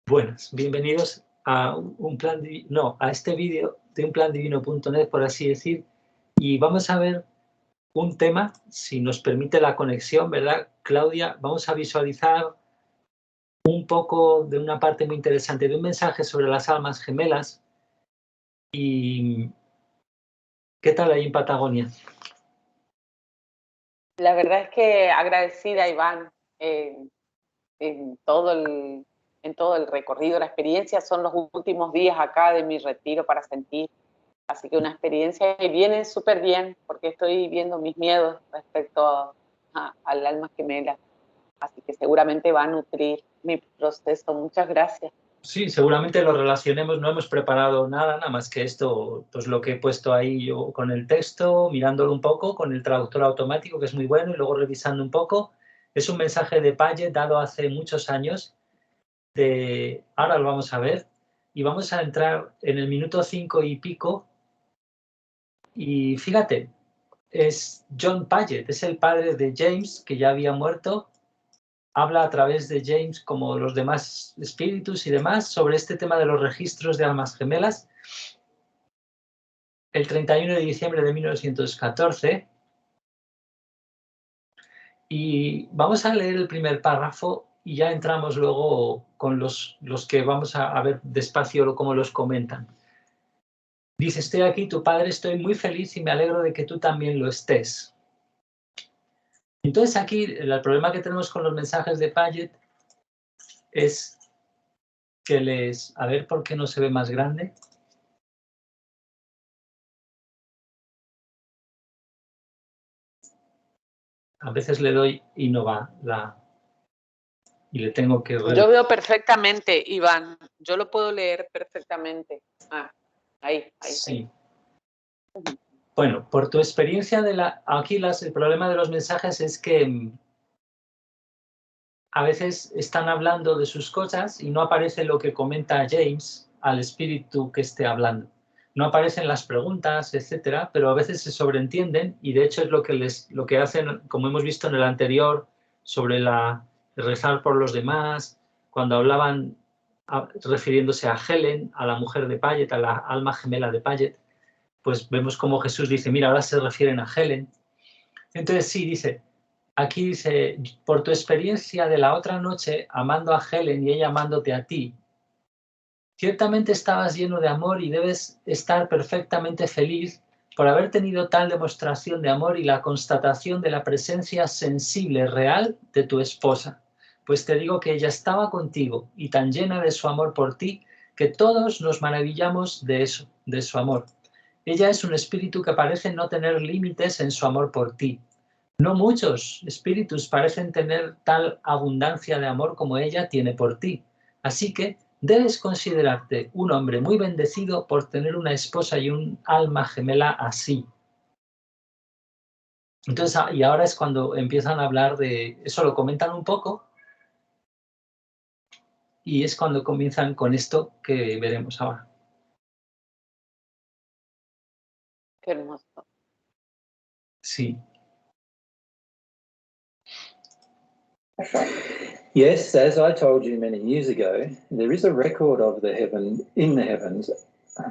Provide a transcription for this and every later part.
Buenas, bienvenidos a a este vídeo de unplandivino.net, por así decir, y vamos a ver un tema, si nos permite la conexión, ¿verdad, Claudia? Vamos a visualizar un poco de una parte muy interesante de un mensaje sobre las almas gemelas. Y ¿qué tal ahí en Patagonia? La verdad es que agradecida, Iván, en todo el recorrido, la experiencia. Son los últimos días acá de mi retiro para sentir, así que una experiencia que viene súper bien, porque estoy viendo mis miedos respecto al alma gemela, así que seguramente va a nutrir mi proceso. Muchas gracias. Sí, seguramente lo relacionemos, no hemos preparado nada más que esto, pues lo que he puesto ahí yo con el texto, mirándolo un poco, con el traductor automático, que es muy bueno, y luego revisando un poco. Es un mensaje de Paget dado hace muchos años, ahora lo vamos a ver, y vamos a entrar en el minuto 5 y pico, y fíjate, es John Paget, es el padre de James, que ya había muerto. Habla a través de James, como los demás espíritus y demás, sobre este tema de los registros de almas gemelas. El 31 de diciembre de 1914. Y vamos a leer el primer párrafo y ya entramos luego con los que vamos a ver despacio cómo los comentan. Dice: estoy aquí, tu padre, estoy muy feliz y me alegro de que tú también lo estés. Entonces aquí el problema que tenemos con los mensajes de Paget es que a ver por qué no se ve más grande. A veces le doy y no va y le tengo que... Yo veo perfectamente, Iván. Yo lo puedo leer perfectamente. Ahí. Sí. Bueno, por tu experiencia aquí el problema de los mensajes es que a veces están hablando de sus cosas y no aparece lo que comenta James al espíritu que esté hablando. No aparecen las preguntas, etcétera, pero a veces se sobreentienden, y de hecho es lo que hacen, como hemos visto en el anterior, sobre rezar por los demás, cuando hablaban refiriéndose a Helen, a la mujer de Paget, a la alma gemela de Paget, pues vemos como Jesús dice: mira, ahora se refieren a Helen. Entonces sí, aquí dice: por tu experiencia de la otra noche, amando a Helen y ella amándote a ti, ciertamente estabas lleno de amor y debes estar perfectamente feliz por haber tenido tal demostración de amor y la constatación de la presencia sensible, real, de tu esposa. Pues te digo que ella estaba contigo y tan llena de su amor por ti que todos nos maravillamos de eso, de su amor. Ella es un espíritu que parece no tener límites en su amor por ti. No muchos espíritus parecen tener tal abundancia de amor como ella tiene por ti. Así que debes considerarte un hombre muy bendecido por tener una esposa y un alma gemela así. Entonces, y ahora es cuando empiezan a hablar de eso, lo comentan un poco, y es cuando comienzan con esto que veremos ahora. Qué hermoso. Sí. Yes, as I told you many years ago, there is a record of the heaven in the heavens.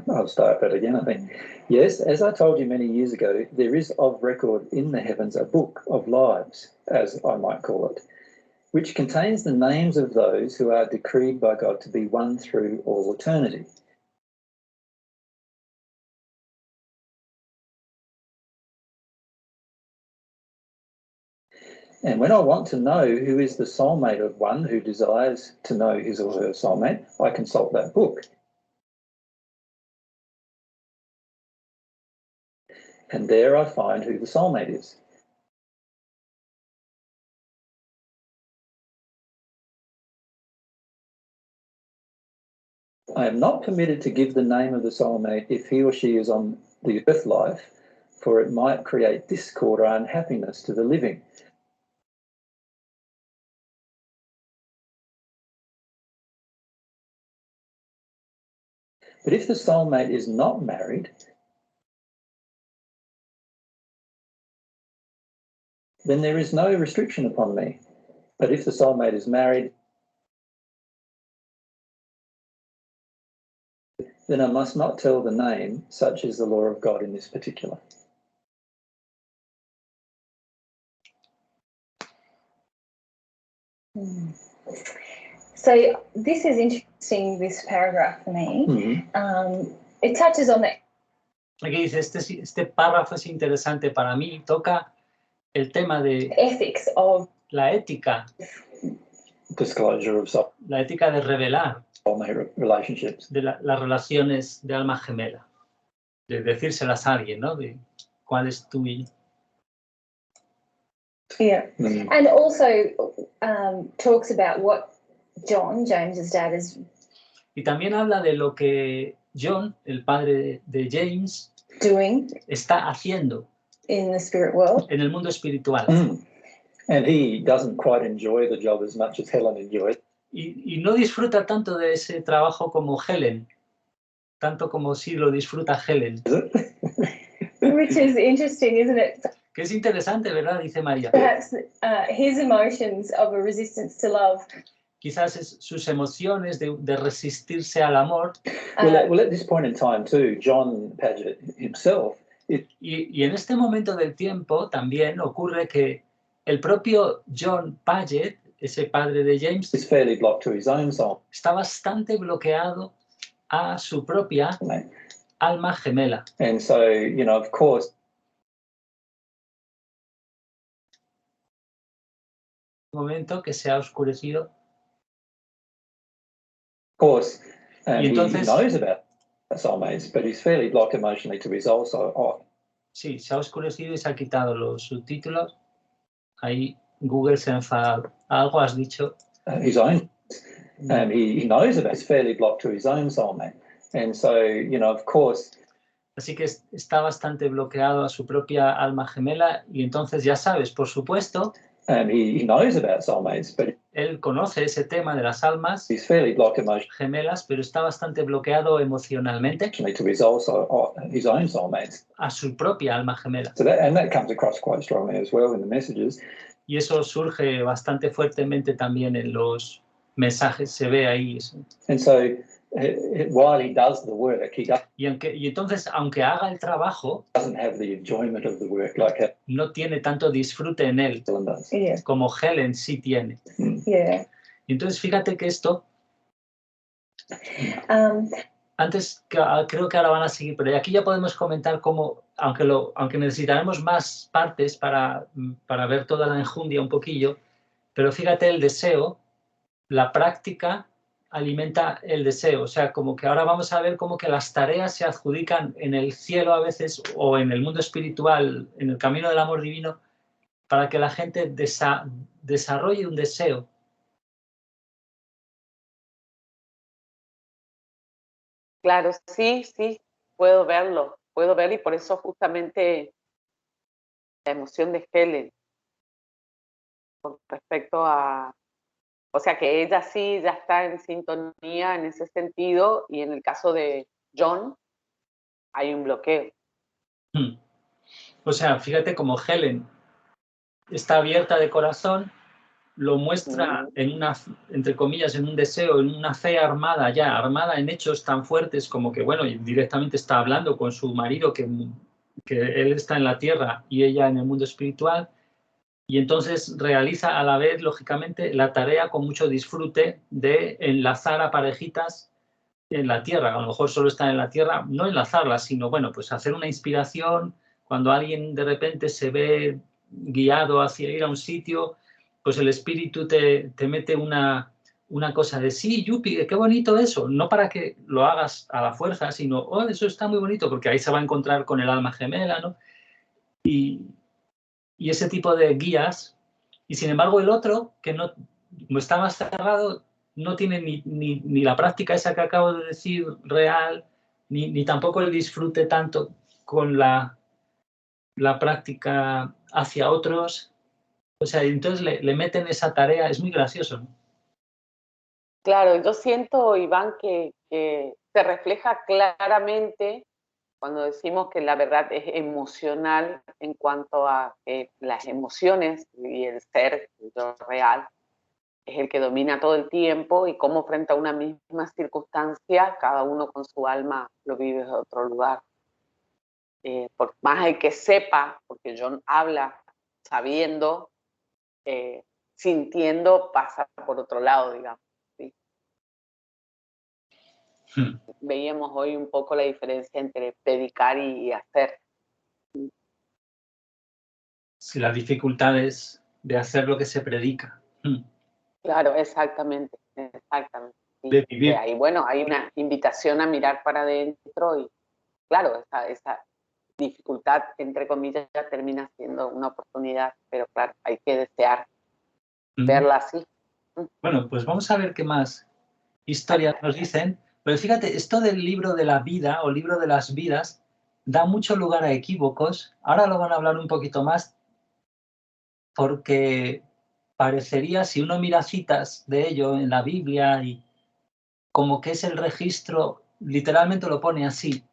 I'll start that again, I think. Yes, as I told you many years ago, there is of record in the heavens a book of lives, as I might call it, which contains the names of those who are decreed by God to be one through all eternity. And when I want to know who is the soulmate of one who desires to know his or her soulmate, I consult that book. And there I find who the soulmate is. I am not permitted to give the name of the soulmate if he or she is on the earth life, for it might create discord or unhappiness to the living. But if the soulmate is not married, then there is no restriction upon me. But if the soulmate is married, then I must not tell the name, such is the law of God in this particular. So this is interesting, this paragraph for me. It touches on the Aquí dice, este párrafo es interesante para mí, toca el tema de ethics of la ética, Disclosure of la ética de revelar, soulmate relationships. de las relaciones de alma gemela, de decírselas a alguien, ¿no? De cuál es tu... Yeah, and also talks about what John, James's dad, is. Y también habla de lo que John, el padre de James, doing está haciendo in the spirit world. En el mundo espiritual. And he doesn't quite enjoy the job as much as Helen enjoyed. Y no disfruta tanto de ese trabajo como Helen, tanto como sí lo disfruta Helen. Which is interesting, isn't it? Que es interesante, ¿verdad? Dice María. Perhaps his emotions of a resistance to love. Quizás sus emociones de resistirse al amor. Well, at this point in time too, John Paget himself. Y en este momento del tiempo también ocurre que el propio John Paget, ese padre de James, is fairly blocked to his own soul. Está bastante bloqueado a su propia alma gemela. And so, you know, of course, Un momento que se ha oscurecido. of course, Y he entonces, knows about soulmates, but he's fairly blocked emotionally to his own soul. Sí, se ha oscurecido y se ha quitado los subtítulos. Ahí Google se ha enfadado. Algo has dicho. His own. He knows about it's fairly blocked to his own soulmate. And so, you know, of course. Así que está bastante bloqueado a su propia alma gemela y entonces ya sabes, por supuesto, he knows about soulmates, but él conoce ese tema de las almas he's fairly blocked gemelas, pero está bastante bloqueado emocionalmente to his own soulmates. A su propia alma gemela. So that comes across quite strongly as well in the messages. Y eso surge bastante fuertemente también en los mensajes, se ve ahí. And so while he does the work, y entonces, aunque haga el trabajo, doesn't have the enjoyment of the work like no tiene tanto disfrute en él como Helen sí tiene. Y entonces, fíjate que esto, antes, creo que ahora van a seguir, pero aquí ya podemos comentar cómo, aunque necesitaremos más partes para ver toda la enjundia un poquillo, pero fíjate el deseo, la práctica alimenta el deseo, o sea, como que ahora vamos a ver cómo que las tareas se adjudican en el cielo a veces o en el mundo espiritual, en el camino del amor divino, para que la gente desarrolle un deseo. Claro, sí, puedo ver y por eso justamente la emoción de Helen con respecto a, o sea que ella sí ya está en sintonía en ese sentido y en el caso de John hay un bloqueo. O sea, fíjate como Helen está abierta de corazón, lo muestra en una, entre comillas, en un deseo, en una fe armada ya, armada en hechos tan fuertes como que, bueno, directamente está hablando con su marido, que él está en la tierra y ella en el mundo espiritual, y entonces realiza a la vez, lógicamente, la tarea con mucho disfrute de enlazar a parejitas en la tierra. A lo mejor solo están en la tierra, no enlazarlas, sino, bueno, pues hacer una inspiración. Cuando alguien de repente se ve guiado hacia ir a un sitio, pues el espíritu te mete una cosa de sí, yupi, qué bonito eso, no para que lo hagas a la fuerza, sino, oh, eso está muy bonito, porque ahí se va a encontrar con el alma gemela, ¿no? Y ese tipo de guías, y sin embargo el otro, que no está más cerrado, no tiene ni la práctica esa que acabo de decir real, ni tampoco el disfrute tanto con la práctica hacia otros. O sea, entonces le meten esa tarea, es muy gracioso, ¿no? Claro, yo siento, Iván, que se refleja claramente cuando decimos que la verdad es emocional en cuanto a que las emociones y el ser, yo real, es el que domina todo el tiempo y cómo frente a una misma circunstancia, cada uno con su alma lo vive de otro lugar. Por más el que sepa, porque John habla sabiendo, sintiendo, pasa por otro lado, digamos. ¿Sí? Veíamos hoy un poco la diferencia entre predicar y hacer. Sí, las dificultades de hacer lo que se predica. Claro, exactamente, exactamente. Sí. De vivir. Ahí, bueno, hay una invitación a mirar para adentro y, claro, esa dificultad, entre comillas, ya termina siendo una oportunidad, pero claro, hay que desear verla así. Bueno, pues vamos a ver qué más historias nos dicen. Pero fíjate, esto del libro de la vida o libro de las vidas da mucho lugar a equívocos. Ahora lo van a hablar un poquito más porque parecería, si uno mira citas de ello en la Biblia, y como que es el registro, literalmente lo pone así.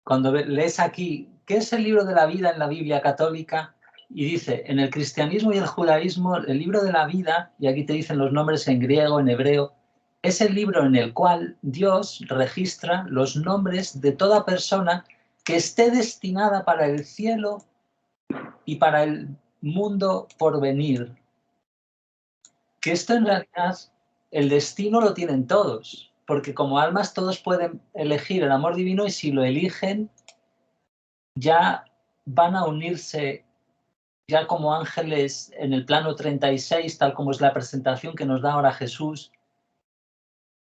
Cuando lees aquí, ¿qué es el libro de la vida en la Biblia católica? Y dice, en el cristianismo y el judaísmo, el libro de la vida, y aquí te dicen los nombres en griego, en hebreo, es el libro en el cual Dios registra los nombres de toda persona que esté destinada para el cielo y para el mundo por venir. Que esto en realidad, el destino lo tienen todos, porque como almas todos pueden elegir el amor divino y si lo eligen, ya van a unirse ya como ángeles en el plano 36, tal como es la presentación que nos da ahora Jesús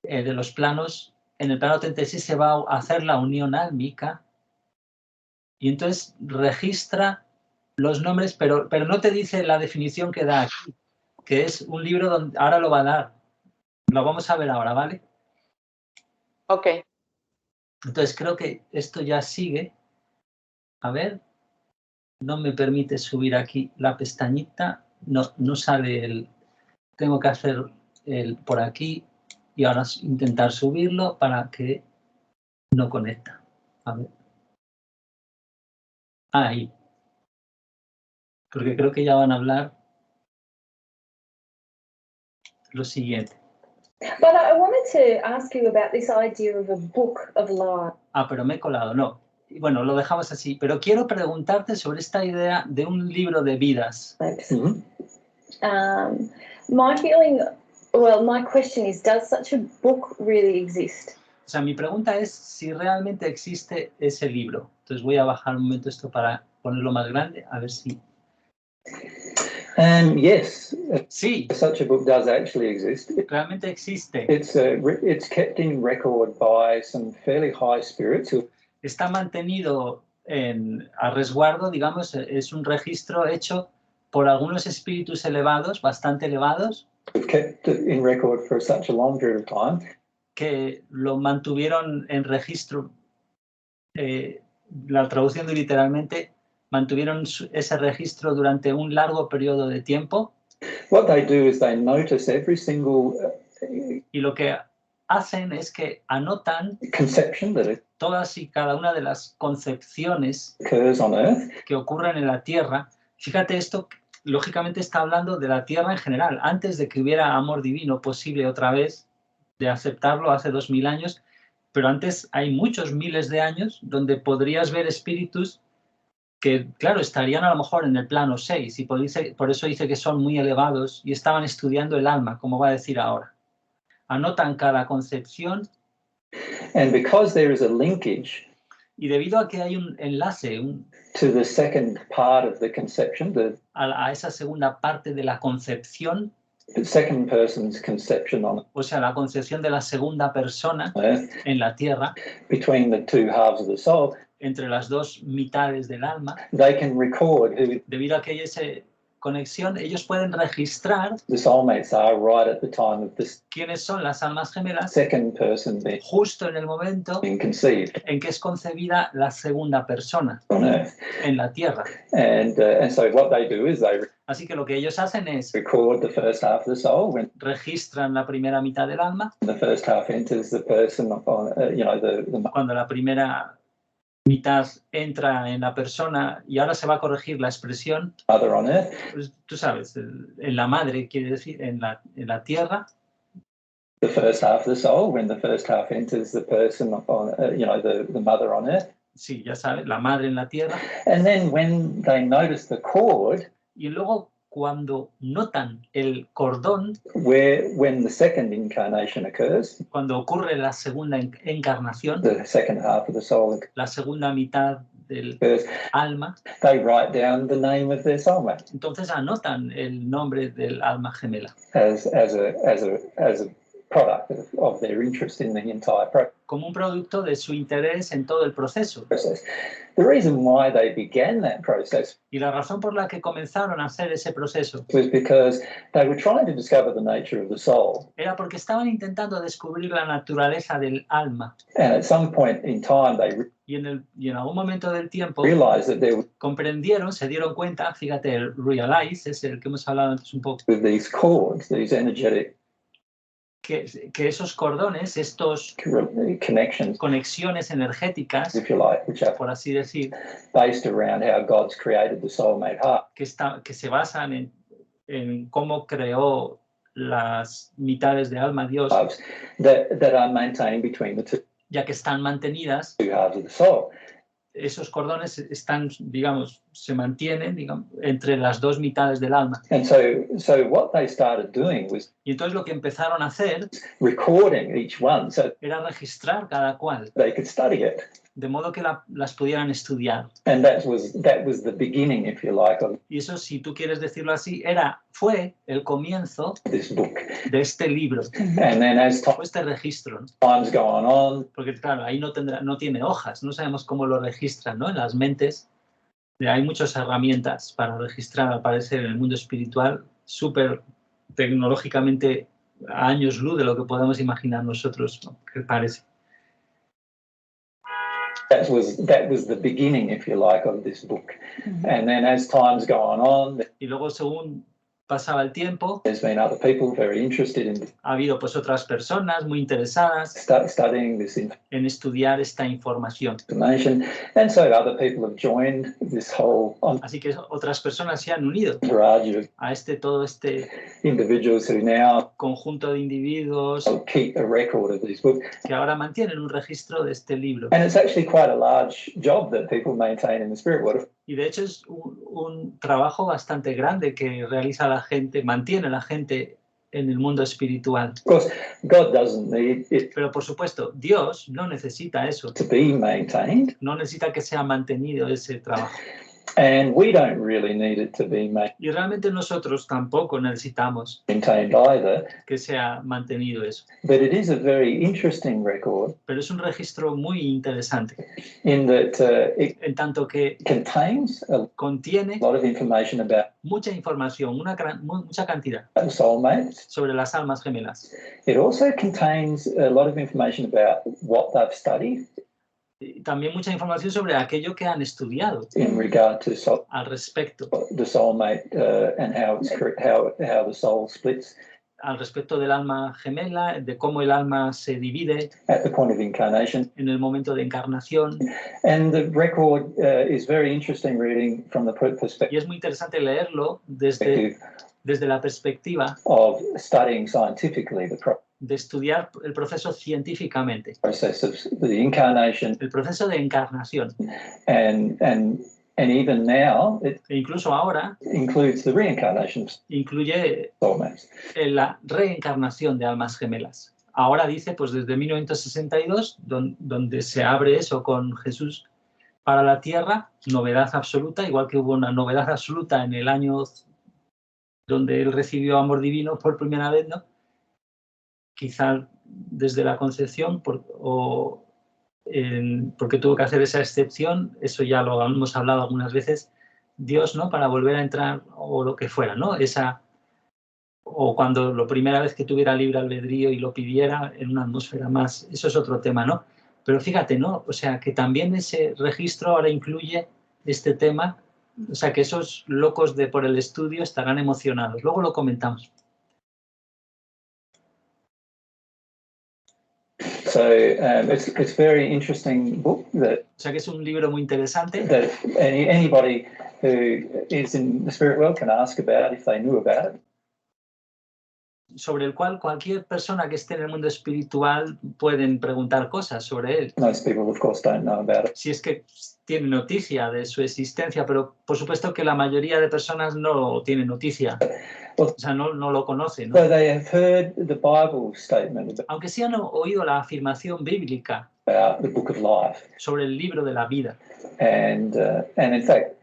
de los planos. En el plano 36 se va a hacer la unión álmica y entonces registra los nombres, pero no te dice la definición que da aquí, que es un libro donde ahora lo va a dar. Lo vamos a ver ahora, ¿vale? Ok. Entonces creo que esto ya sigue. A ver, no me permite subir aquí la pestañita. No sale el... Tengo que hacer el por aquí y ahora intentar subirlo para que no conecta. A ver. Ahí. Porque creo que ya van a hablar lo siguiente. But I wanted to ask you about this idea of a book of life. Ah, pero me he colado, no. Y bueno, lo dejamos así. Pero quiero preguntarte sobre esta idea de un libro de vidas. My feeling, well, my question is, does such a book really exist? O sea, mi pregunta es si realmente existe ese libro. Entonces voy a bajar un momento esto para ponerlo más grande, a ver si... Yes, sí, such a book does actually exist. Realmente existe. It's kept in record by some fairly high spirits who... Está mantenido a resguardo, digamos, es un registro hecho por algunos espíritus elevados, bastante elevados, kept it in record for such a long period of time. Que lo mantuvieron en registro, la traducción de literalmente, mantuvieron ese registro durante un largo periodo de tiempo. What they do is they notice every single y lo que hacen es que anotan conception that todas y cada una de las concepciones occurs on Earth. Que ocurren en la Tierra. Fíjate, esto lógicamente está hablando de la Tierra en general, antes de que hubiera amor divino posible otra vez, de aceptarlo hace 2000 años, pero antes hay muchos miles de años donde podrías ver espíritus que, claro, estarían a lo mejor en el plano 6 y por eso dice que son muy elevados y estaban estudiando el alma, como va a decir ahora. Anotan cada concepción. And because there is a linkage, y debido a que hay un enlace to the second part of the conception, a esa segunda parte de la concepción, the second person's conception on, o sea, la concepción de la segunda persona en la tierra, between the two halves of the soul, entre las dos mitades del alma, they can record who debido a que hay esa conexión, ellos pueden registrar the soulmates are right at the time of this quiénes son las almas gemelas second person justo en el momento being conceived en que es concebida la segunda persona on Earth. En la tierra. And so what they do is they Así que lo que ellos hacen es record the first half of the soul when registran la primera mitad del alma. The first half enters the person on, Cuando la primera mitad entra en la persona y ahora se va a corregir la expresión. Mother on earth. Pues, tú sabes, en la madre quiere decir en la tierra. The first half of the soul, when the first half enters the person on, the mother on earth. Sí, ya sabes, la madre en la tierra. And then when they notice the cord. Y luego cuando notan el cordón, when the second incarnation occurs, cuando ocurre la segunda encarnación, the second half of the soul, la segunda mitad del alma, they write down the name of their soulmate. Entonces anotan el nombre del alma gemela. As a product of their interest in the entire process. Como un producto de su interés en todo el proceso. The reason why they began that process. Y la razón por la que comenzaron a hacer ese proceso. Was because they were trying to discover the nature of the soul. Era porque estaban intentando descubrir la naturaleza del alma. And at some point in time they y en algún momento del tiempo realized that there comprendieron, se dieron cuenta, fíjate, el realize es el que hemos hablado antes un poco. With these cords, these energetic que esos cordones, estos conexiones energéticas, if you like, which are por así decir, based around how God's created the soulmate heart, que se basan en cómo creó las mitades de alma Dios, that are maintained between the two ya que están mantenidas, halves of the soul. Esos cordones están, digamos, se mantienen, digamos, entre las dos mitades del alma. And so what they started doing was y entonces lo que empezaron a hacer recording each one so era registrar cada cual. They could study it. De modo que las pudieran estudiar. And that was the beginning, if you like, of y eso, si tú quieres decirlo así, fue el comienzo this book. De este libro. And then as este registro. Time's going on. Porque claro, ahí no tiene hojas, no sabemos cómo lo registran, ¿no? En las mentes hay muchas herramientas para registrar, al parecer, en el mundo espiritual, súper tecnológicamente a años luz de lo que podemos imaginar nosotros, ¿no? Que parece. That was the beginning, if you like, of this book. And then as time's gone on, y luego según pasaba el tiempo, there's been other people very interested in ha habido pues otras personas muy interesadas studying this en estudiar esta información. And so other people have joined this whole Así que otras personas se han unido a todo este individuals who now conjunto de individuos keep a record of this book. Que ahora mantienen un registro de este libro. And it's actually quite a large job that people maintain in the spirit world. Y de hecho es un trabajo bastante grande que realiza la gente, mantiene la gente en el mundo espiritual. Of course, God doesn't need it. Pero por supuesto, Dios no necesita eso. To be maintained. No necesita que sea mantenido ese trabajo. And we don't really need it to be maintained. Y realmente nosotros tampoco necesitamos either, que sea mantenido eso. But it is a very interesting record. Pero es un registro muy interesante. In that en tanto que contiene a lot of information about mucha información, mucha cantidad soulmates. Sobre las almas gemelas. It also contains a lot of information about what they've studied. También mucha información sobre aquello que han estudiado in regard to al respecto the soulmate and how the soul splits al respecto del alma gemela, de cómo el alma se divide at the point of incarnation en el momento de encarnación. And the record is very interesting reading from the perspective. Y es muy interesante leerlo desde la perspectiva of studying scientifically de estudiar el proceso científicamente. El proceso de encarnación. And even now, e incluso ahora, includes the reincarnation. Incluye la reencarnación de almas gemelas. Ahora dice, pues desde 1962, donde se abre eso con Jesús para la Tierra, novedad absoluta, igual que hubo una novedad absoluta en el año donde él recibió amor divino por primera vez, ¿no? Quizá desde la concepción porque tuvo que hacer esa excepción, eso ya lo hemos hablado algunas veces, Dios, ¿no? Para volver a entrar o lo que fuera, ¿no? O cuando la primera vez que tuviera libre albedrío y lo pidiera en una atmósfera más, eso es otro tema, ¿no? Pero fíjate, ¿no? O sea, que también ese registro ahora incluye este tema, o sea, que esos locos por el estudio estarán emocionados. Luego lo comentamos. So it's very interesting book that O sea que es un libro muy interesante anybody who is in the spirit world can ask about if they knew about it. sobre el cual cualquier persona que esté en el mundo espiritual pueden preguntar cosas sobre él. Most people, of course, don't know about it. Si es que tienen noticia de su existencia, pero por supuesto que la mayoría de personas no tienen noticia. O sea, no lo conocen, ¿no? So they have heard the Bible statement Aunque sí han oído la afirmación bíblica about the Book of Life, sobre el libro de la vida. and in fact,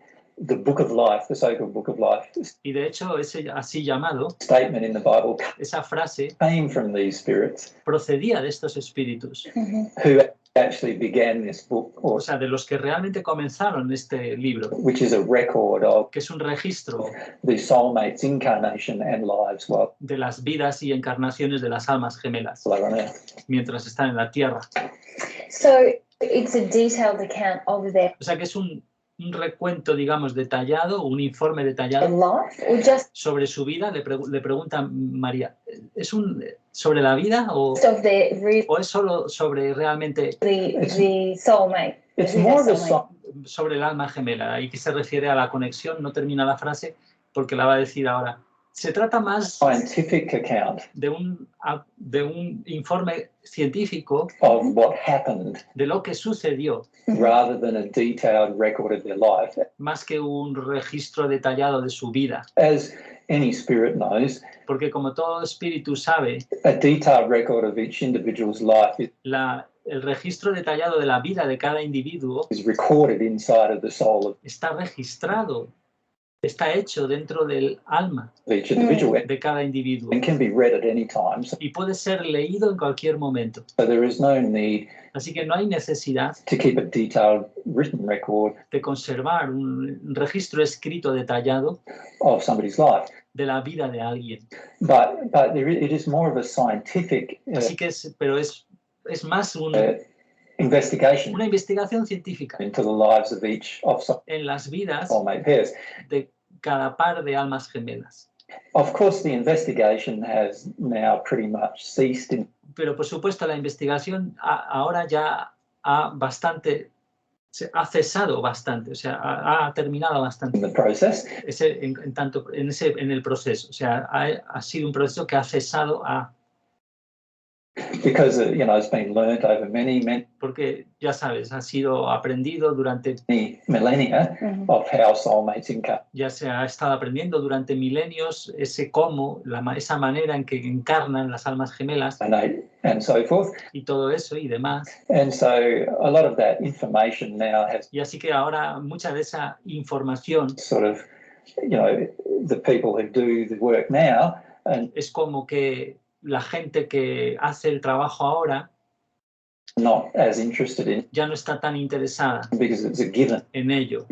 the Book of Life, the so-called Book of Life Y de hecho, ese así llamado, statement in the Bible esa frase came from these spirits procedía de estos espíritus, who actually began this book, o sea, de los que realmente comenzaron este libro, which is a record of que es un registro the soulmates' incarnation and lives while de las vidas y encarnaciones de las almas gemelas they were on earth. mientras están en la tierra. So it's a detailed account of their O sea que es un recuento, digamos, detallado, un informe detallado life, or just sobre su vida. Le pregunta María, ¿es sobre la vida o of their es solo sobre realmente the soulmate? It's the more of a soulmate. sobre el alma gemela? Ahí que se refiere a la conexión, no termina la frase porque la va a decir ahora. Se trata más scientific account de un informe científico of what happened de lo que sucedió, rather than a detailed record of their life. más que un registro detallado de su vida. As any spirit knows, Porque como todo espíritu sabe, a detailed record of each individual's life el registro detallado de la vida de cada individuo is recorded inside of the soul of está registrado, está hecho dentro del alma each individual de cada individuo and can be read at any time. So y puede ser leído en cualquier momento. there is no need Así que no hay necesidad to keep a detailed written record de conservar un registro escrito detallado of somebody's life. de la vida de alguien. But it is more of a scientific Así que pero es más investigation una investigación científica into the lives of each of en las vidas soulmate pairs. de cada par de almas gemelas. Of course, the investigation has now pretty much ceased Pero por supuesto la investigación ahora ya ha cesado bastante, o sea, ha terminado bastante in the process. en el proceso. O sea, ha sido un proceso que ha cesado Because it's been learnt over many porque ya sabes, ha sido aprendido durante millennia of how soulmates incarnate. Ya se ha estado aprendiendo durante milenios esa manera en que encarnan las almas gemelas And so forth. y todo eso y demás. And so a lot of that information now has Y así que ahora mucha de esa información sort of, the people who do the work now and es como que la gente que hace el trabajo ahora not as interested in ya no está tan interesada because it's a given. en ello,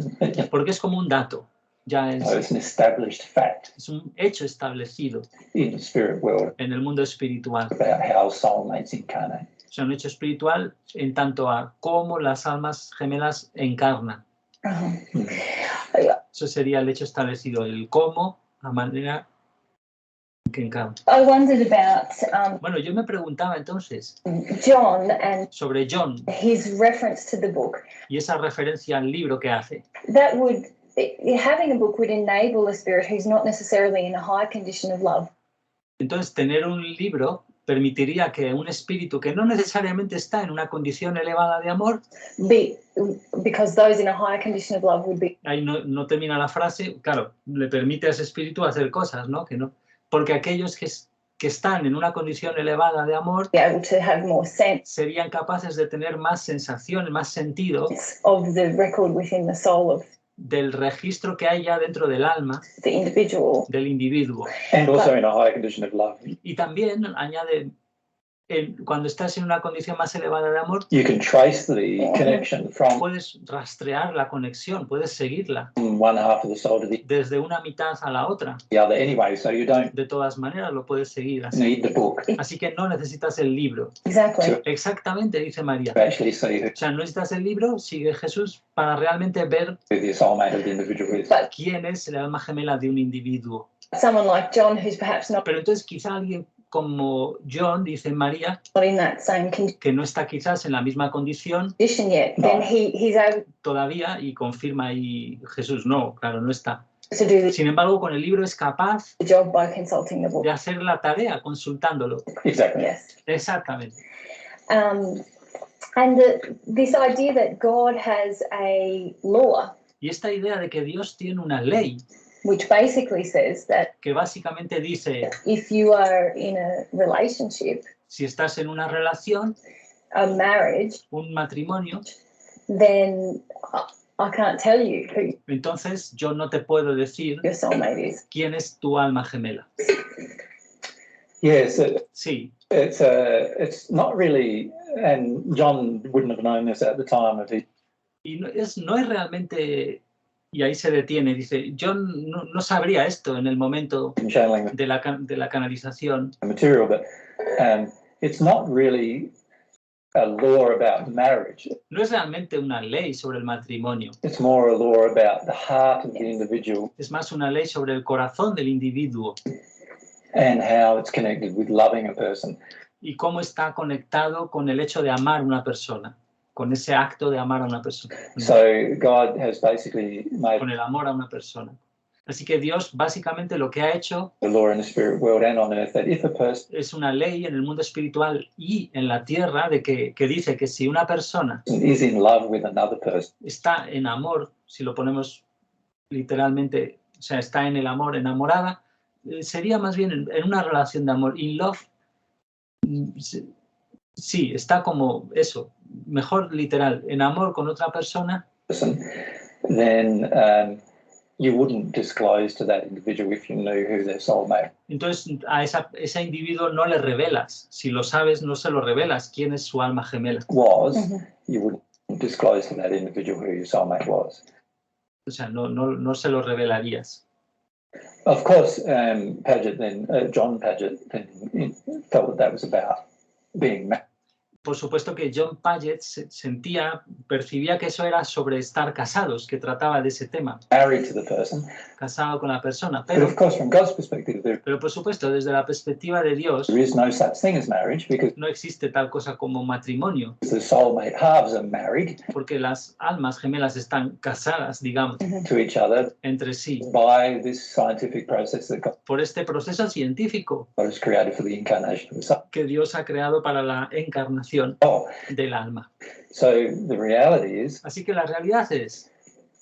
porque es como un dato, ya It's an established fact es un hecho establecido in the spirit world en el mundo espiritual. about how soulmates incarnate. O sea, un hecho espiritual en tanto a cómo las almas gemelas encarnan. Eso sería el hecho establecido, el cómo, la manera que encarnan. I wondered about Bueno, yo me preguntaba entonces John and sobre John his reference to the book. y esa referencia al libro que hace. Having a book would enable a spirit who's not necessarily in a high condition of love. Entonces, tener un libro permitiría que un espíritu que no necesariamente está en una condición elevada de amor, Because those in a higher condition of love would be. Ahí no termina la frase, claro, le permite a ese espíritu hacer cosas, ¿no? Porque aquellos que están en una condición elevada de amor Be able to have more sense serían capaces de tener más sensación, más sentido of the record within the soul of del registro que hay ya dentro del alma the individual. del individuo. And also in a higher condition of love. Y también añade, cuando estás en una condición más elevada de amor, You can trace the connection from puedes rastrear la conexión, puedes seguirla one half of the soul to desde una mitad a la otra. the other anyway, so you don't De todas maneras lo puedes seguir así. need the book Así que no necesitas el libro. Exactly. Exactamente, dice María. to actually see who O sea, no necesitas el libro, sigue Jesús para realmente ver the soulmate of the individual is. But quién es el alma gemela de un individuo. someone like John, who's perhaps not Pero entonces quizá alguien como John, dice María, not in that same que no está quizás en la misma condition condition yet, then he's able todavía, y confirma ahí Jesús, no, claro, no está. to do the Sin embargo, con el libro es capaz job by consulting the book. de hacer la tarea consultándolo. Exactly. Yes. Exactamente. And this idea that God has a law, Y esta idea de que Dios tiene una ley which basically says that que básicamente dice, if you are in a relationship, si estás en una relación, a marriage, un matrimonio, then I can't tell you who entonces yo no te puedo decir your soulmate is. quién es tu alma gemela. Yes, Sí, it's not really, and John wouldn't have known this at the time of his y no es realmente, y ahí se detiene, dice, yo no sabría esto en el momento channeling de la canalización, the material, but it's not really a law about marriage. no es realmente una ley sobre el matrimonio, It's more a law about the heart of the individual es más una ley sobre el corazón del individuo and how it's connected with loving a person. y cómo está conectado con el hecho de amar a una persona, con ese acto de amar a una persona, So God has basically made con el amor a una persona. Así que Dios básicamente lo que ha hecho the law in the spirit world and on earth that if a person es una ley en el mundo espiritual y en la tierra de que dice que si una persona is in love with another person, está en amor, si lo ponemos literalmente, o sea, está en el amor, enamorada, sería más bien en una relación de amor. In love, sí, está como eso, mejor literal, en amor con otra persona, then you wouldn't disclose to that individual if you knew who their soulmate entonces a ese individuo no le revelas. Si lo sabes, no se lo revelas quién es su alma gemela. was. You wouldn't disclose to that individual who your soulmate was. O sea, no se lo revelarías. Of course, Paget then, John Paget then felt that was about being married. Por supuesto que John Paget percibía que eso era sobre estar casados, que trataba de ese tema, Married to the person, casado con la persona. but of course, from God's perspective, Pero por supuesto, desde la perspectiva de Dios, there is no such thing as marriage because no existe tal cosa como matrimonio, the soulmate halves are married porque las almas gemelas están casadas, digamos, to each other entre sí, by this scientific process that God por este proceso científico has created for the incarnation of the soul. que Dios ha creado para la encarnación del alma. So the reality is, Así que la realidad es,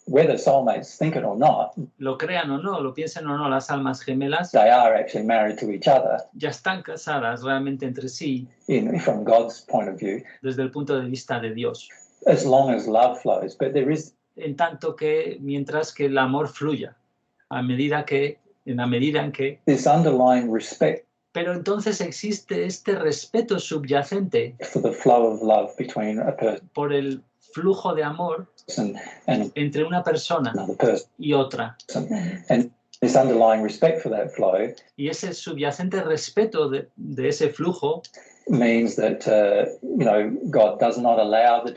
whether soulmates think it or not, lo crean o no, lo piensen o no, las almas gemelas they are actually married to each other ya están casadas realmente entre sí from God's point of view, desde el punto de vista de Dios, as long as love flows. But there is en tanto que mientras que el amor fluya, en la medida en que, this underlying respect pero entonces existe este respeto subyacente for the flow of love between a por el flujo de amor person and entre una persona another person. y otra. And this underlying respect for that flow Y ese subyacente respeto de ese flujo means that, God does not allow the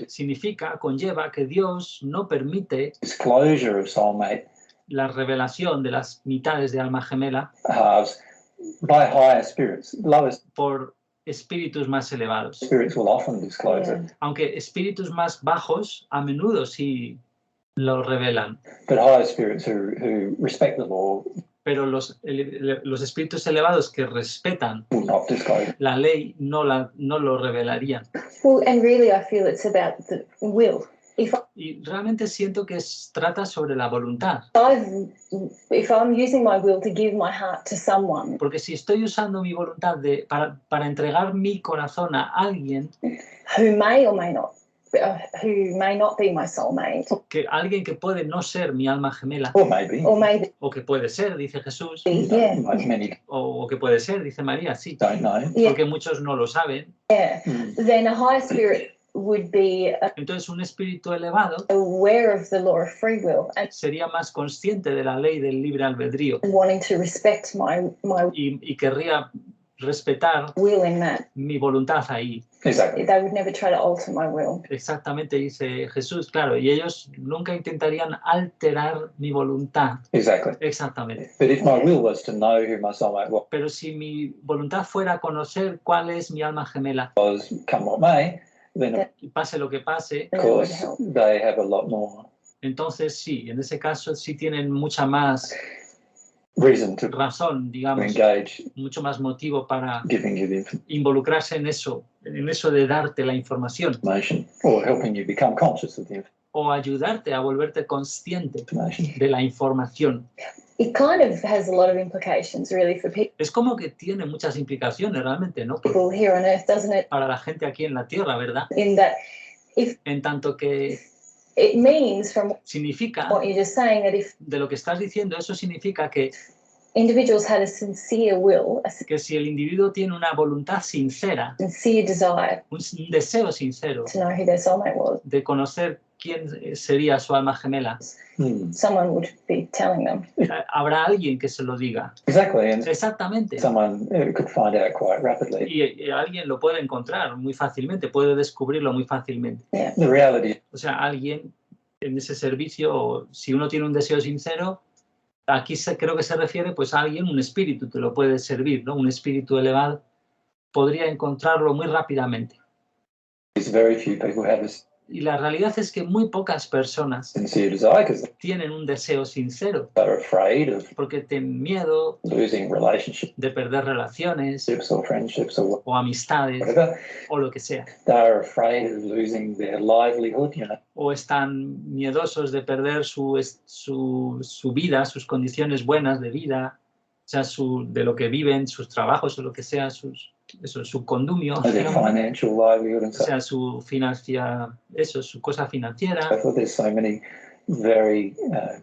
conlleva que Dios no permite disclosure of soulmate la revelación de las mitades de alma gemela halves by higher spirits. Lower por espíritus más elevados. spirits will often disclose it, Aunque espíritus más bajos a menudo sí lo revelan, but higher spirits who respect the law pero los espíritus elevados que respetan will not disclose it. la ley no lo revelarían. Well, and really I feel it's about the will. Y realmente siento que trata sobre la voluntad. If I'm using my will to give my heart to someone, Porque si estoy usando mi voluntad para entregar mi corazón a alguien, who may or may not, who may not be my soulmate, alguien que puede no ser mi alma gemela, Or maybe, or maybe, o que puede ser, dice Jesús, yeah, like many o que puede ser, dice María, sí, don't know. yeah, porque muchos no lo saben. yeah, Mm. then a higher spirit would be Entonces un espíritu elevado aware of the law of free will and sería más consciente de la ley del libre albedrío wanting to respect my y querría respetar will in that. mi voluntad ahí. Exactly. They would never try to alter my will. Exactamente, dice Jesús, claro, y ellos nunca intentarían alterar mi voluntad. Exactly. Exactamente. But if my will was to know who my soulmate Pero si mi voluntad fuera conocer cuál es mi alma gemela, was, come what may, then of y pase lo que pase, That would course help. they have a lot more entonces sí, en ese caso sí tienen mucha más reason to razón, digamos, engage mucho más motivo para giving you the involucrarse en eso de darte la información information or helping you become conscious of the o ayudarte a volverte consciente information. de la información. It kind of has a lot of implications, really, for Es como que tiene muchas implicaciones realmente, ¿no? people here on Earth, doesn't it? Para la gente aquí en la Tierra, ¿verdad? In that En tanto que it means, from significa, what you're just saying, that if de lo que estás diciendo, eso significa que individuals had a sincere will, a si el individuo tiene una voluntad sincera, sincere desire un deseo sincero to know who their soulmate was, de conocer quién sería su alma gemela, someone would be telling them. habrá alguien que se lo diga. Exactly, and Exactamente. someone could find out quite rapidly. Y alguien lo puede encontrar muy fácilmente, puede descubrirlo muy fácilmente. The reality O sea, alguien en ese servicio, o si uno tiene un deseo sincero, aquí creo que se refiere pues a alguien, un espíritu te lo puede servir, ¿no? Un espíritu elevado podría encontrarlo muy rápidamente. is very few people have a Y la realidad es que muy pocas personas sincere desire because tienen un deseo sincero they're afraid of porque tienen miedo losing relationships de perder relaciones or friendships or o amistades whatever. o lo que sea. They're afraid of losing their livelihood, you know. O están miedosos de perder su vida, sus condiciones buenas de vida, o sea, de lo que viven, sus trabajos o lo que sea, su condumio, Their financial livelihood and o so sea, su su cosa financiera. forth. There's so many very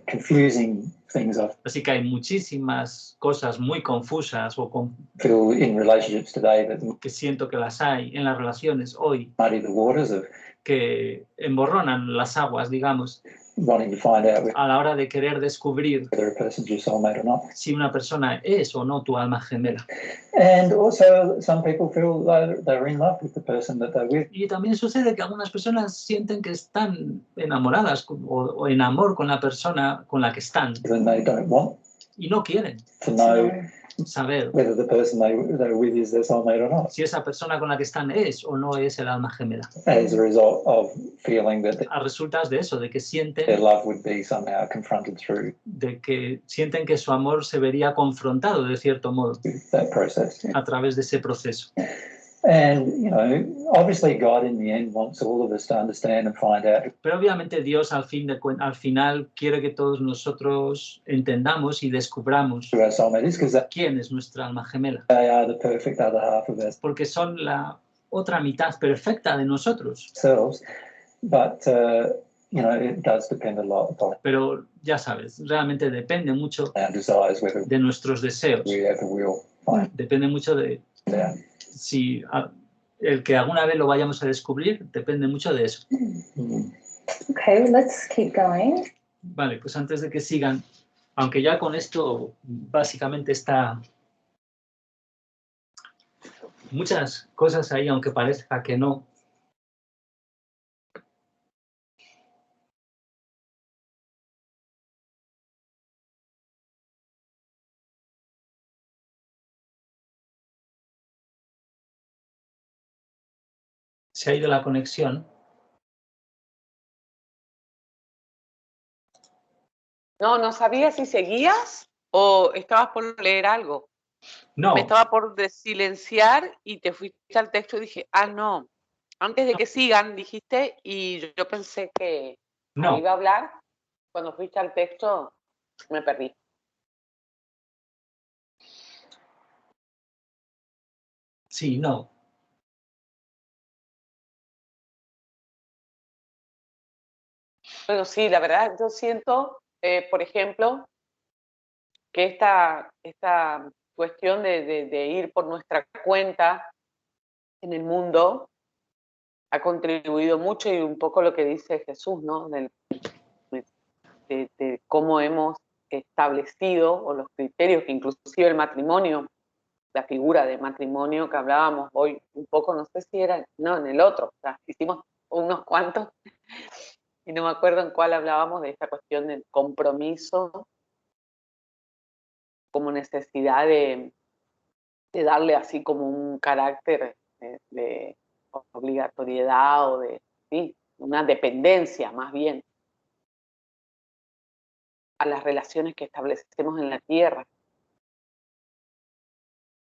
confusing things I Así que hay muchísimas cosas muy confusas feel in relationships today that que siento que las hay en las relaciones hoy, muddy the waters of que emborronan las aguas, digamos, wanting to find out a la hora de querer descubrir whether a person's your soulmate or not. si una persona es o no tu alma gemela. And also some people feel they're in love with the person that they're with. Y también sucede que algunas personas sienten que están enamoradas o en amor con la persona con la que están Then they don't want y no quieren to know saber whether the person they're with is their soulmate or not, si esa persona con la que están es o no es el alma gemela. as a result of feeling that A resultas de eso, de que their love would be somehow confronted through sienten que su amor se vería confrontado de cierto modo that process. a través de ese proceso. And, you know, obviously God in the end wants all of us to understand and find out Pero obviamente Dios al final quiere que todos nosotros entendamos y descubramos who our soulmate is, because quién es nuestra alma gemela, they are the perfect other half of porque son la otra mitad perfecta de nosotros. ourselves. But, you know, it does depend a lot upon Pero ya sabes, realmente depende mucho our desires, whether de nuestros deseos, we have the will. Find depende mucho de out. si el que alguna vez lo vayamos a descubrir, depende mucho de eso. Okay, let's keep going. Vale, pues antes de que sigan, aunque ya con esto básicamente está muchas cosas ahí, aunque parezca que no. Se ha ido la conexión. No sabía si seguías o estabas por leer algo. No, Me estaba por silenciar y te fuiste al texto y dije, no. Antes de que sigan, dijiste, y yo pensé que no. iba a hablar. Cuando fuiste al texto, me perdí. Sí, no. Bueno, sí, la verdad, yo siento, por ejemplo, que esta cuestión de ir por nuestra cuenta en el mundo ha contribuido mucho, y un poco lo que dice Jesús, ¿no? De cómo hemos establecido, o los criterios que inclusive el matrimonio la figura de matrimonio que hablábamos hoy un poco, no sé si era, no, en el otro, o sea, hicimos unos cuantos, y no me acuerdo en cuál hablábamos de esta cuestión del compromiso como necesidad de darle así como un carácter de obligatoriedad o de, sí, una dependencia más bien a las relaciones que establecemos en la tierra.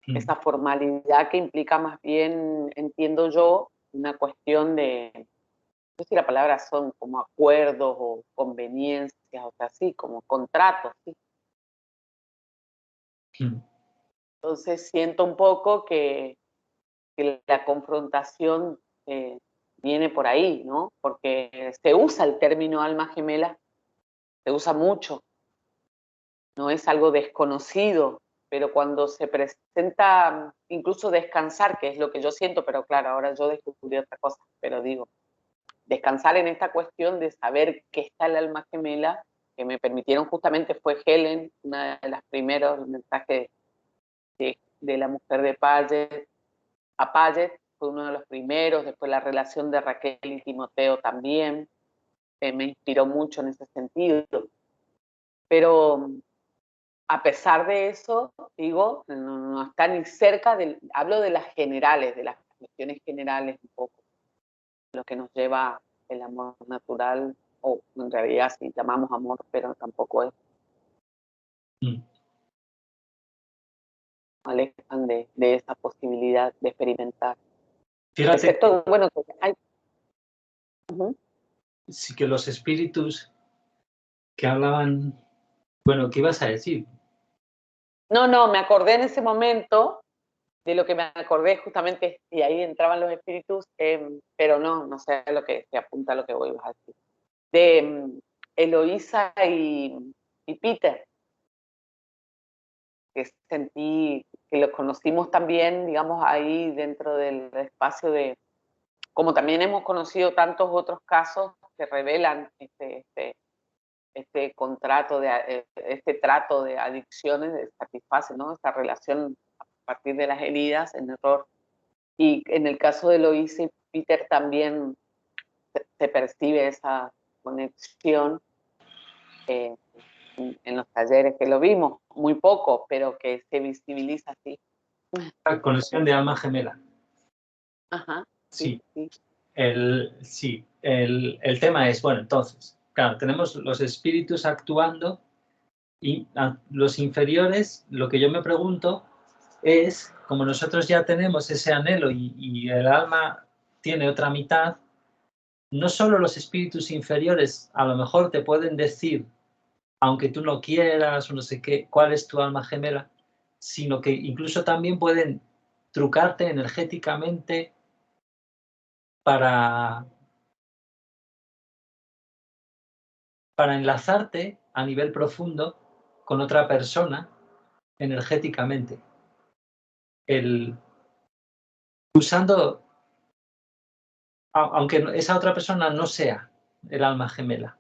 Esa formalidad que implica más bien, entiendo yo, una cuestión de, no sé si la palabra son como acuerdos o conveniencias, o sea, así, como contratos, ¿sí? Entonces siento un poco que la confrontación viene por ahí, ¿no? Porque se usa el término alma gemela, se usa mucho, no es algo desconocido, pero cuando se presenta incluso descansar, que es lo que yo siento, pero claro, ahora yo descubrí otra cosa, pero digo, descansar en esta cuestión de saber que está el alma gemela, que me permitieron justamente fue Helen, una de las primeros mensajes de la mujer de Paget, a Paget, fue uno de los primeros, después la relación de Raquel y Timoteo también, me inspiró mucho en ese sentido. Pero a pesar de eso, digo, no está ni cerca hablo de las generales, de las cuestiones generales un poco, lo que nos lleva el amor natural, o en realidad sí llamamos amor, pero tampoco es. Alejan de esa posibilidad de experimentar. Fíjate, excepto, bueno, hay... Sí, que los espíritus que hablaban, bueno, ¿qué ibas a decir? No, me acordé en ese momento de lo que me acordé justamente, y ahí entraban los espíritus, pero no sé a lo que se apunta a lo que voy a decir. De Eloísa y Peter, que sentí que los conocimos también, digamos, ahí dentro del espacio de, como también hemos conocido tantos otros casos que revelan este contrato, este trato de adicciones, de satisface, ¿no? Esta relación a partir de las heridas, en error. Y en el caso de Eloísa y Peter también se percibe esa conexión en los talleres que lo vimos, muy poco, pero que se visibiliza así. La conexión de alma gemela. Ajá. Sí. Sí. El tema es, bueno, entonces, claro, tenemos los espíritus actuando y los inferiores, lo que yo me pregunto es, como nosotros ya tenemos ese anhelo y el alma tiene otra mitad, no solo los espíritus inferiores a lo mejor te pueden decir, aunque tú no quieras o no sé qué, cuál es tu alma gemela, sino que incluso también pueden trucarte energéticamente para enlazarte a nivel profundo con otra persona energéticamente. Usando, aunque esa otra persona no sea el alma gemela.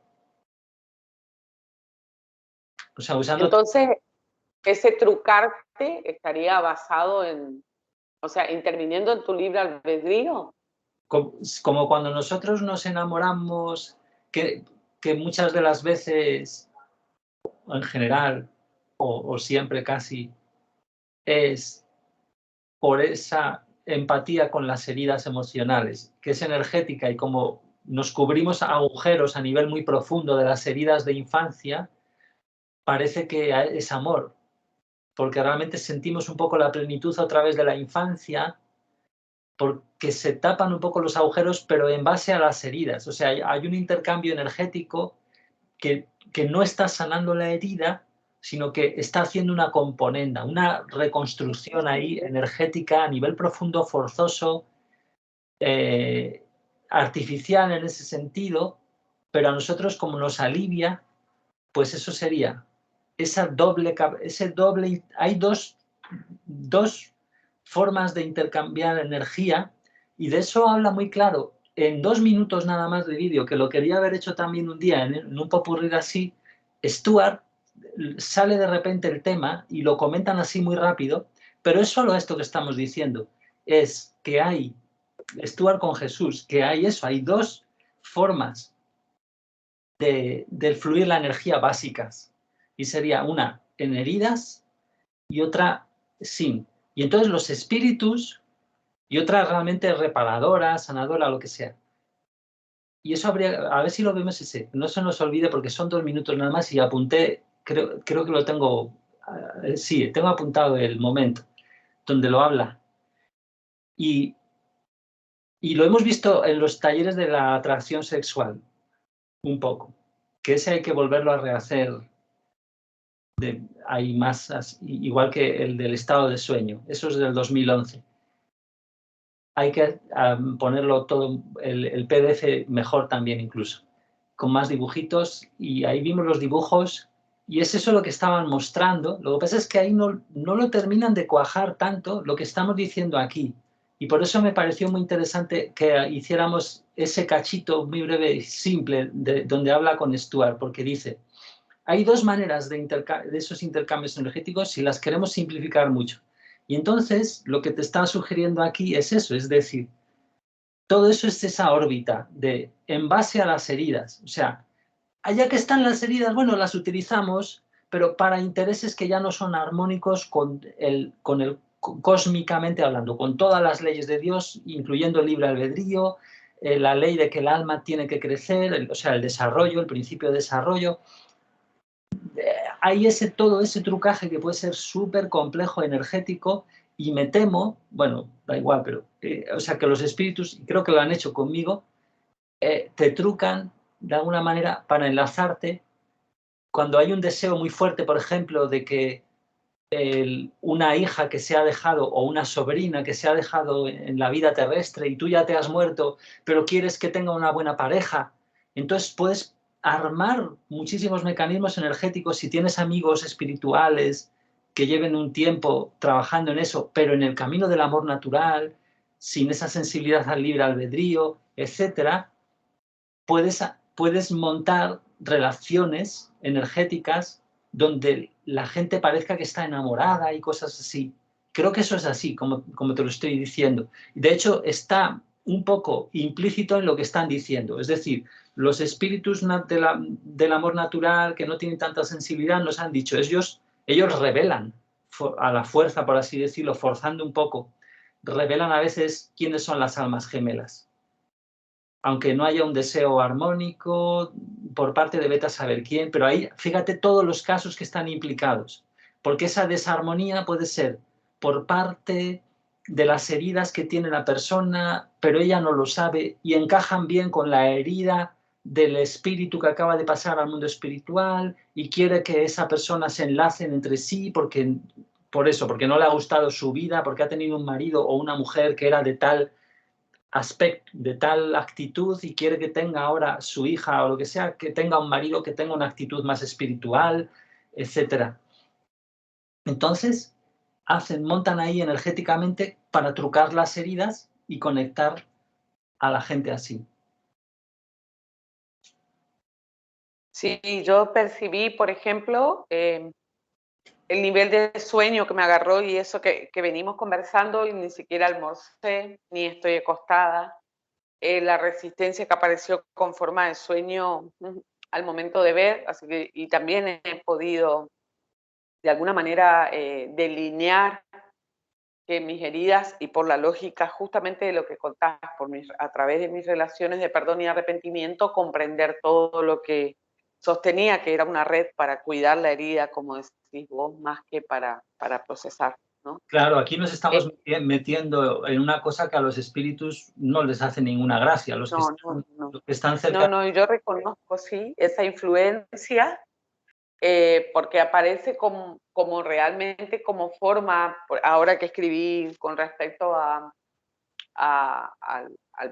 O sea, usando... Entonces, ese trucarte estaría basado en, o sea, interviniendo en tu libre albedrío. Como cuando nosotros nos enamoramos, que muchas de las veces, en general, o siempre casi, es por esa empatía con las heridas emocionales, que es energética, y como nos cubrimos agujeros a nivel muy profundo de las heridas de infancia, parece que es amor, porque realmente sentimos un poco la plenitud a través de la infancia, porque se tapan un poco los agujeros, pero en base a las heridas. O sea, hay un intercambio energético que no está sanando la herida, sino que está haciendo una componenda, una reconstrucción ahí energética a nivel profundo, forzoso, artificial en ese sentido, pero a nosotros como nos alivia, pues eso sería ese doble, hay dos formas de intercambiar energía, y de eso habla muy claro en 2 minutos nada más de vídeo, que lo quería haber hecho también un día en un popurrí así. Stuart sale de repente el tema y lo comentan así muy rápido, Pero es solo esto que estamos diciendo, es que hay, Stuart con Jesús, que hay eso, hay dos formas de fluir la energía básicas, y sería una en heridas y otra sin. Y entonces los espíritus y otra realmente reparadora, sanadora, lo que sea. Y eso habría, a ver si lo vemos ese, no se nos olvide porque son 2 minutos nada más y apunté, creo que lo tengo, sí, tengo apuntado el momento donde lo habla. Y lo hemos visto en los talleres de la atracción sexual, un poco, que ese hay que volverlo a rehacer. Hay más, igual que el del estado de sueño, eso es del 2011. Hay que ponerlo todo, el PDF mejor también incluso, con más dibujitos, y ahí vimos los dibujos, y es eso lo que estaban mostrando. Lo que pasa es que ahí no lo terminan de cuajar tanto lo que estamos diciendo aquí, y por eso me pareció muy interesante que hiciéramos ese cachito muy breve y simple donde habla con Stuart, porque dice, hay dos maneras de esos intercambios energéticos si las queremos simplificar mucho. Y entonces lo que te está sugiriendo aquí es eso, es decir, todo eso es esa órbita de en base a las heridas. O sea, allá que están las heridas, bueno, las utilizamos, pero para intereses que ya no son armónicos con el cósmicamente hablando, con todas las leyes de Dios, incluyendo el libre albedrío, la ley de que el alma tiene que crecer, o sea, el desarrollo, el principio de desarrollo. Hay todo ese trucaje que puede ser súper complejo, energético, y me temo, bueno, da igual, pero, o sea, que los espíritus, y creo que lo han hecho conmigo, te trucan de alguna manera para enlazarte. Cuando hay un deseo muy fuerte, por ejemplo, de que una hija que se ha dejado o una sobrina que se ha dejado en la vida terrestre y tú ya te has muerto, pero quieres que tenga una buena pareja, entonces puedes armar muchísimos mecanismos energéticos si tienes amigos espirituales que lleven un tiempo trabajando en eso, pero en el camino del amor natural, sin esa sensibilidad al libre albedrío, etcétera, puedes montar relaciones energéticas donde la gente parezca que está enamorada y cosas así. Creo que eso es así, como te lo estoy diciendo. De hecho, está un poco implícito en lo que están diciendo. Es decir, los espíritus del amor natural que no tienen tanta sensibilidad nos han dicho, ellos revelan a la fuerza, por así decirlo, forzando un poco, revelan a veces quiénes son las almas gemelas. Aunque no haya un deseo armónico por parte de vete a saber quién, pero ahí fíjate todos los casos que están implicados, porque esa desarmonía puede ser por parte de las heridas que tiene la persona, pero ella no lo sabe y encajan bien con la herida del espíritu que acaba de pasar al mundo espiritual y quiere que esa persona se enlacen entre sí porque no le ha gustado su vida, porque ha tenido un marido o una mujer que era de tal aspecto, de tal actitud y quiere que tenga ahora su hija o lo que sea, que tenga un marido que tenga una actitud más espiritual, etcétera. Entonces, montan ahí energéticamente para trucar las heridas y conectar a la gente así. Sí, yo percibí, por ejemplo, el nivel de sueño que me agarró y eso que venimos conversando y ni siquiera almorcé, ni estoy acostada. La resistencia que apareció con forma de sueño al momento de ver, así que, y también he podido de alguna manera delinear que mis heridas y por la lógica justamente de lo que contás, a través de mis relaciones de perdón y arrepentimiento, comprender todo lo que sostenía, que era una red para cuidar la herida, como decís vos, más que para procesar, ¿no? Claro, aquí nos estamos metiendo en una cosa que a los espíritus no les hace ninguna gracia, los que están cerca. No, yo reconozco, sí, esa influencia, porque aparece como realmente como forma, ahora que escribí con respecto al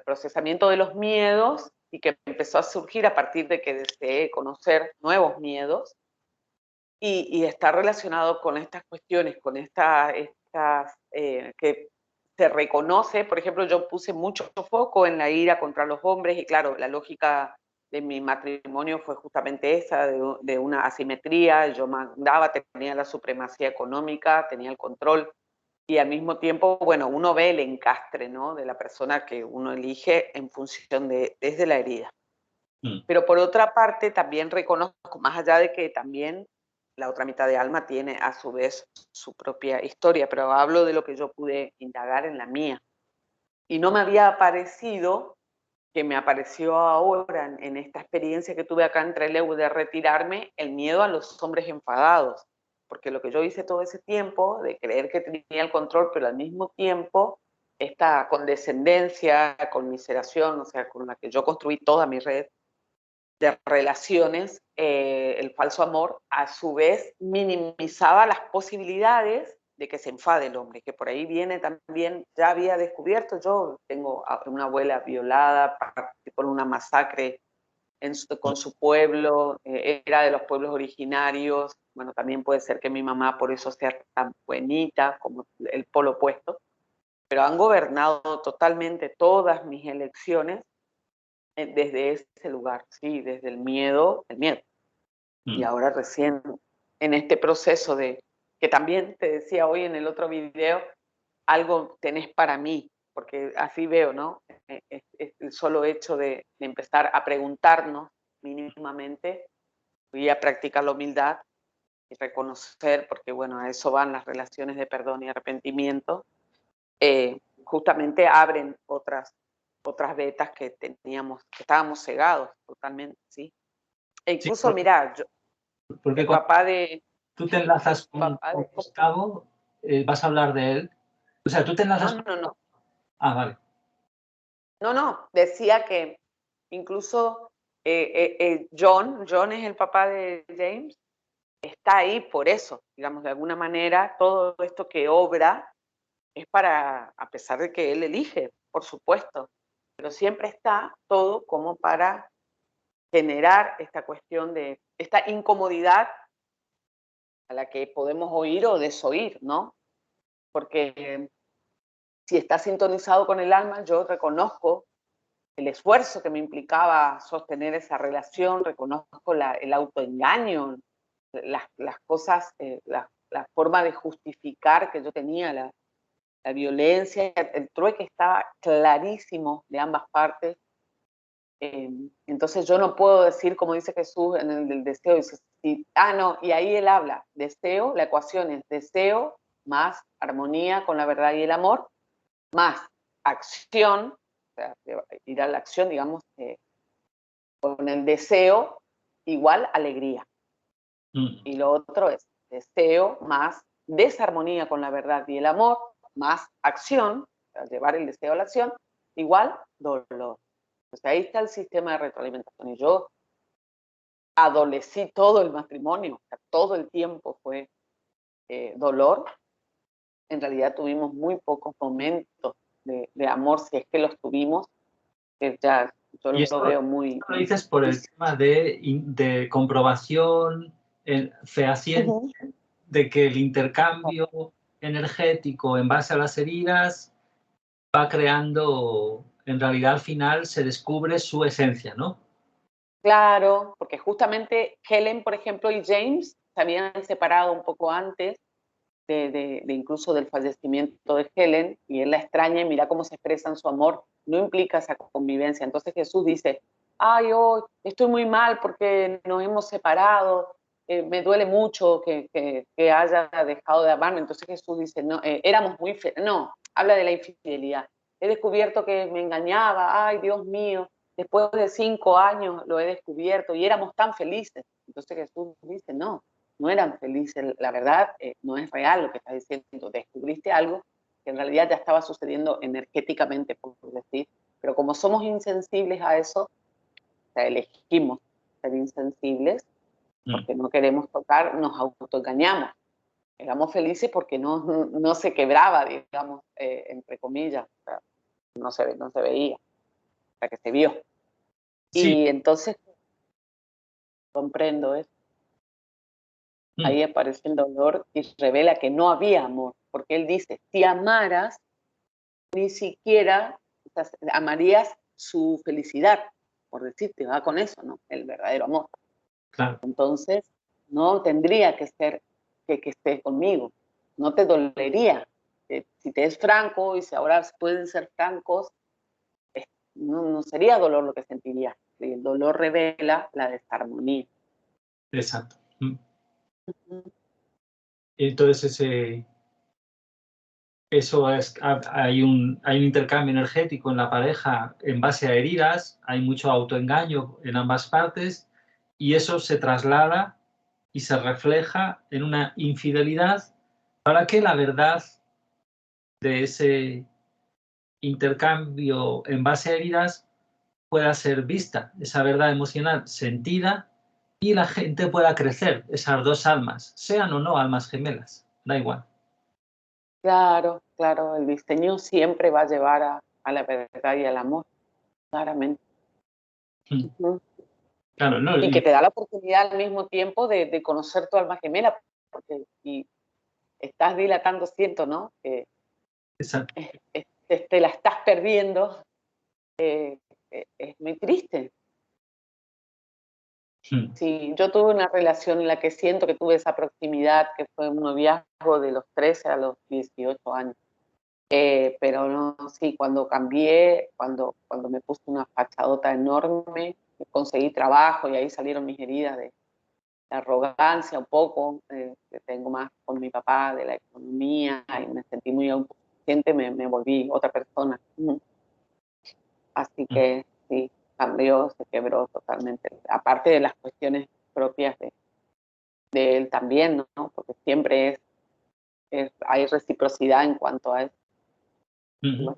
procesamiento de los miedos y que empezó a surgir a partir de que deseé conocer nuevos miedos y está relacionado con estas cuestiones, con estas que se reconoce. Por ejemplo, yo puse mucho foco en la ira contra los hombres y claro, la lógica de mi matrimonio fue justamente esa, de una asimetría. Yo mandaba, tenía la supremacía económica, tenía el control, y al mismo tiempo, bueno, uno ve el encastre, ¿no?, de la persona que uno elige en función desde la herida. Pero por otra parte, también reconozco, más allá de que también la otra mitad de Alma tiene a su vez su propia historia, pero hablo de lo que yo pude indagar en la mía. Y no me había aparecido, que me apareció ahora en esta experiencia que tuve acá en Trelew de retirarme, el miedo a los hombres enfadados. Porque lo que yo hice todo ese tiempo, de creer que tenía el control, pero al mismo tiempo esta condescendencia, conmiseración, o sea, con la que yo construí toda mi red de relaciones, el falso amor, a su vez minimizaba las posibilidades de que se enfade el hombre, que por ahí viene también, ya había descubierto, yo tengo una abuela violada, participó en una masacre con su pueblo, era de los pueblos originarios, bueno, también puede ser que mi mamá por eso sea tan buenita, como el polo opuesto, pero han gobernado totalmente todas mis elecciones desde ese lugar, sí, desde el miedo. Y ahora recién en este proceso de, que también te decía hoy en el otro video, algo tenés para mí, porque así veo, ¿no? Es el solo hecho de empezar a preguntarnos mínimamente y a practicar la humildad y reconocer, porque bueno, a eso van las relaciones de perdón y arrepentimiento, justamente abren otras vetas que teníamos, que estábamos cegados totalmente, ¿sí? E incluso, Sí, mira, porque el cuando papá de... tú te enlazas con Gustavo, vas a hablar de él. O sea, tú te enlazas con... No. Ah, vale. No, decía que incluso John es el papá de James, está ahí por eso, digamos, de alguna manera, todo esto que obra es para, a pesar de que él elige, por supuesto, pero siempre está todo como para generar esta cuestión de, esta incomodidad a la que podemos oír o desoír, ¿no? Porque si está sintonizado con el alma, yo reconozco el esfuerzo que me implicaba sostener esa relación, reconozco el autoengaño, las cosas, la forma de justificar que yo tenía, la violencia, el trueque estaba clarísimo de ambas partes. Entonces yo no puedo decir, como dice Jesús en el del deseo, dice, no, y ahí él habla, deseo, la ecuación es deseo más armonía con la verdad y el amor, más acción, o sea, ir a la acción, digamos, con el deseo igual alegría. Y lo otro es deseo más desarmonía con la verdad y el amor, más acción, o sea, llevar el deseo a la acción, igual dolor. O sea, ahí está el sistema de retroalimentación. Y yo adolecí todo el matrimonio, o sea, todo el tiempo fue dolor. En realidad tuvimos muy pocos momentos de amor, si es que los tuvimos, que ya yo Y esto lo veo muy... lo dices por el tema de comprobación fehaciente de que el intercambio energético en base a las heridas va creando, en realidad al final se descubre su esencia, ¿no? Claro, porque justamente Helen, por ejemplo, y James se habían separado un poco antes de incluso del fallecimiento de Helen, y él la extraña y mira cómo se expresan su amor, no implica esa convivencia. Entonces Jesús dice, ay, hoy estoy muy mal porque nos hemos separado, me duele mucho que haya dejado de amarme. Entonces Jesús dice, no, éramos muy felices. No, habla de la infidelidad. He descubierto que me engañaba, ay, Dios mío, después de 5 años lo he descubierto y éramos tan felices. Entonces Jesús dice, no eran felices, la verdad no es real lo que estás diciendo, descubriste algo que en realidad ya estaba sucediendo energéticamente, por decir, pero como somos insensibles a eso, o sea, elegimos ser insensibles porque no queremos tocar, nos autoengañamos. Éramos felices porque no se quebraba, digamos, entre comillas, o sea, no se veía, hasta que se vio. Sí. Y entonces comprendo eso. Ahí aparece el dolor y revela que no había amor, porque él dice, si amaras, ni siquiera o sea, amarías su felicidad, por decirte, va con eso, ¿no? El verdadero amor. Claro. Entonces, no tendría que ser que estés conmigo, no te dolería. si te es franco y si ahora pueden ser francos, no sería dolor lo que sentirías. El dolor revela la desarmonía. Exacto. Entonces hay un intercambio energético en la pareja en base a heridas, hay mucho autoengaño en ambas partes y eso se traslada y se refleja en una infidelidad para que la verdad de ese intercambio en base a heridas pueda ser vista, esa verdad emocional sentida y la gente pueda crecer, esas dos almas, sean o no almas gemelas, da igual. Claro, claro, el diseño siempre va a llevar a la verdad y al amor, claramente. Claro, no, y que te da la oportunidad al mismo tiempo de conocer tu alma gemela, porque si estás dilatando, siento, ¿no? Que te la estás perdiendo, es muy triste. Sí, yo tuve una relación en la que siento que tuve esa proximidad, que fue un noviazgo de los 13 a los 18 años. Pero no, sí, cuando cambié, cuando me puse una fachadota enorme, conseguí trabajo y ahí salieron mis heridas de arrogancia un poco, que tengo más con mi papá, de la economía, y me sentí muy autosuficiente, me volví otra persona. Así que sí, cambió, se quebró totalmente. Aparte de las cuestiones propias de él también, ¿no? Porque siempre hay reciprocidad en cuanto a eso. Bueno,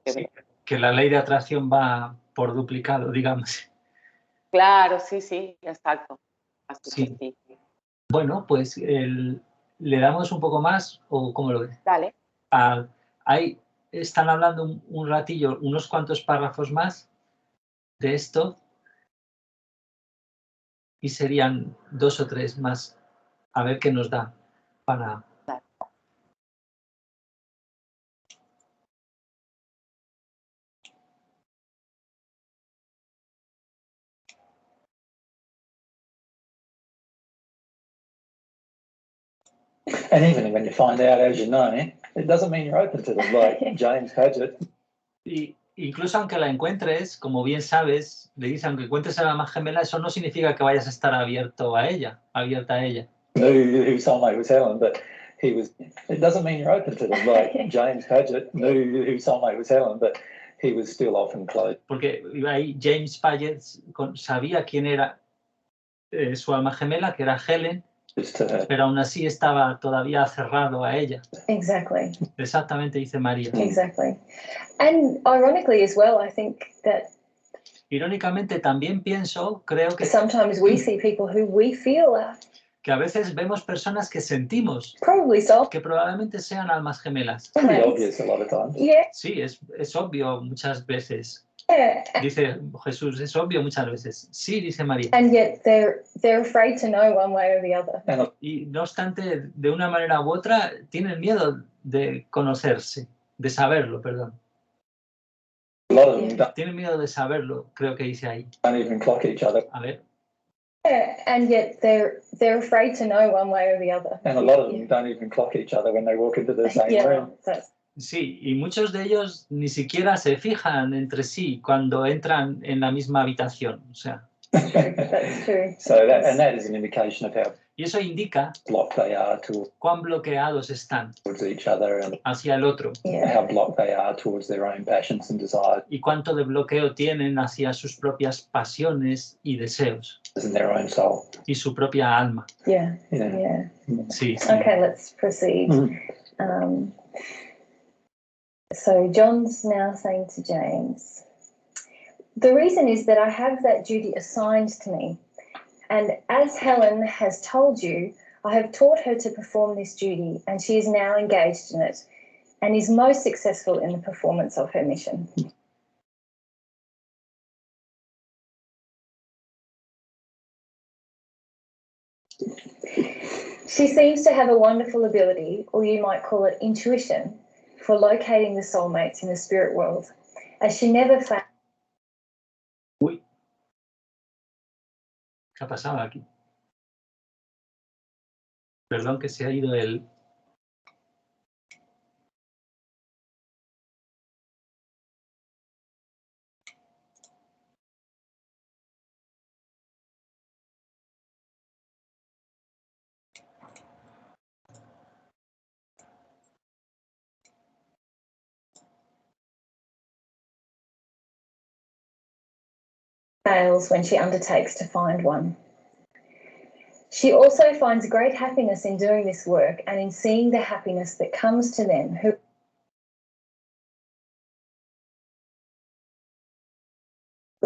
sí, que la ley de atracción va por duplicado, digamos. Claro, sí, sí, exacto. Así sí. que sí. Bueno, pues le damos un poco más, ¿o cómo lo ves? Dale. Ahí están hablando un ratillo, unos cuantos párrafos más de esto y serían 2 o 3 más, a ver qué nos da para... Dale. And even when you find out, as you know, it doesn't mean you're open to them, like James Padgett. Y incluso aunque la encuentres, como bien sabes, le dice, aunque encuentres a la más gemela, eso no significa que vayas a estar abierto a ella, abierta a ella. Knew who soulmate was Helen, but it doesn't mean you're open to them, like James Padgett knew who soulmate was Helen, but he was still often closed. Porque ahí James Padgett sabía quién era su alma gemela, que era Helen, pero aún así estaba todavía cerrado a ella. Exactly. Exactamente, dice María. Exactly. And ironically as well, I think that irónicamente también creo que sometimes we see people who we feel are que a veces vemos personas que sentimos probably soft. que probablemente sean almas gemelas. Pretty obvious a lot of times. Yeah. Sí, es obvio muchas veces. Yeah. Dice Jesús, es obvio muchas veces. Sí, dice María. And yet they're afraid to know one way or the other. Y no obstante, de una manera u otra, tienen miedo de conocerse, de saberlo, perdón. Tienen miedo de saberlo, creo que dice ahí. Don't even clock each other. A ver. Yeah, and yet they're afraid to know one way or the other. And a lot of them don't even clock each other when they walk into the same room. Sí, y muchos de ellos ni siquiera se fijan entre sí cuando entran en la misma habitación. O sea. That's true. That is an indication of how y eso indica blocked they are cuán bloqueados están towards each other and hacia el otro. How blocked they are towards their own passions and desires. Y cuánto de bloqueo tienen hacia sus propias pasiones y deseos. In their own soul. Y su propia alma. Yeah. Sí, sí. Okay, let's proceed. So John's now saying to James, the reason is that I have that duty assigned to me. And as Helen has told you, I have taught her to perform this duty, and she is now engaged in it and is most successful in the performance of her mission. She seems to have a wonderful ability, or you might call it intuition, for locating the soulmates in the spirit world, as she never found... Uy. ¿Qué ha pasado aquí? Perdón que se ha ido el... fails when she undertakes to find one. She also finds great happiness in doing this work and in seeing the happiness that comes to them who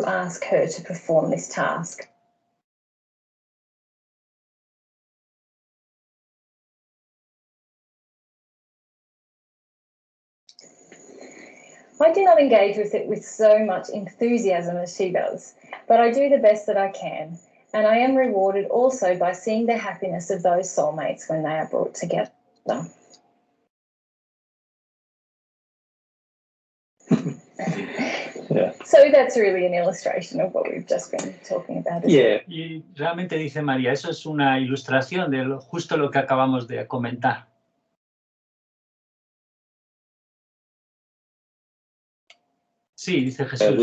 ask her to perform this task. I do not engage with it with so much enthusiasm as she does, but I do the best that I can, and I am rewarded also by seeing the happiness of those soulmates when they are brought together. Yeah. So that's really an illustration of what we've just been talking about. Yeah. Y realmente dice María, eso es una ilustración de justo lo que acabamos de comentar. Sí, dice Jesús.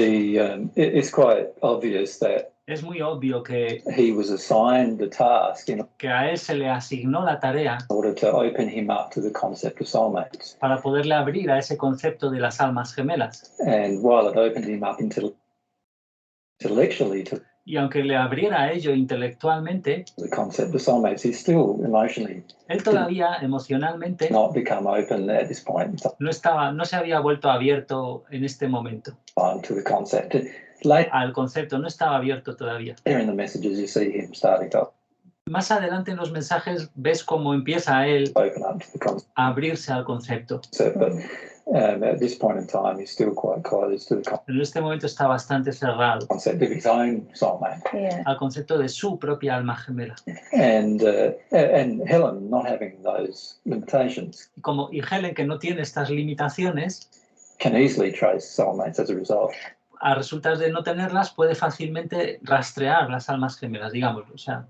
It's quite obvious that Es muy obvio que he was assigned the task in a él se le asignó la tarea order to open him up to the concept of soulmates. para poderle abrir a ese concepto de las almas gemelas. And while it opened him up intellectually to Y aunque le abriera a ello intelectualmente, the concept of soulmates, he's still emotionally él todavía emocionalmente not become open at this point in no se había vuelto abierto en este momento time to the concept. Later al concepto, no estaba abierto todavía. in the messages, you see him starting to Más adelante en los mensajes ves cómo empieza a él open up to the concept, a abrirse al concepto. but at this point in time, he's still quite closed to the En este momento está bastante cerrado concept of his own soulmate. Yeah. al concepto de su propia alma gemela. And Helen not having those limitations Y Helen, que no tiene estas limitaciones, can easily trace soulmates as a result. a resultas de no tenerlas, puede fácilmente rastrear las almas gemelas, digamos. O sea,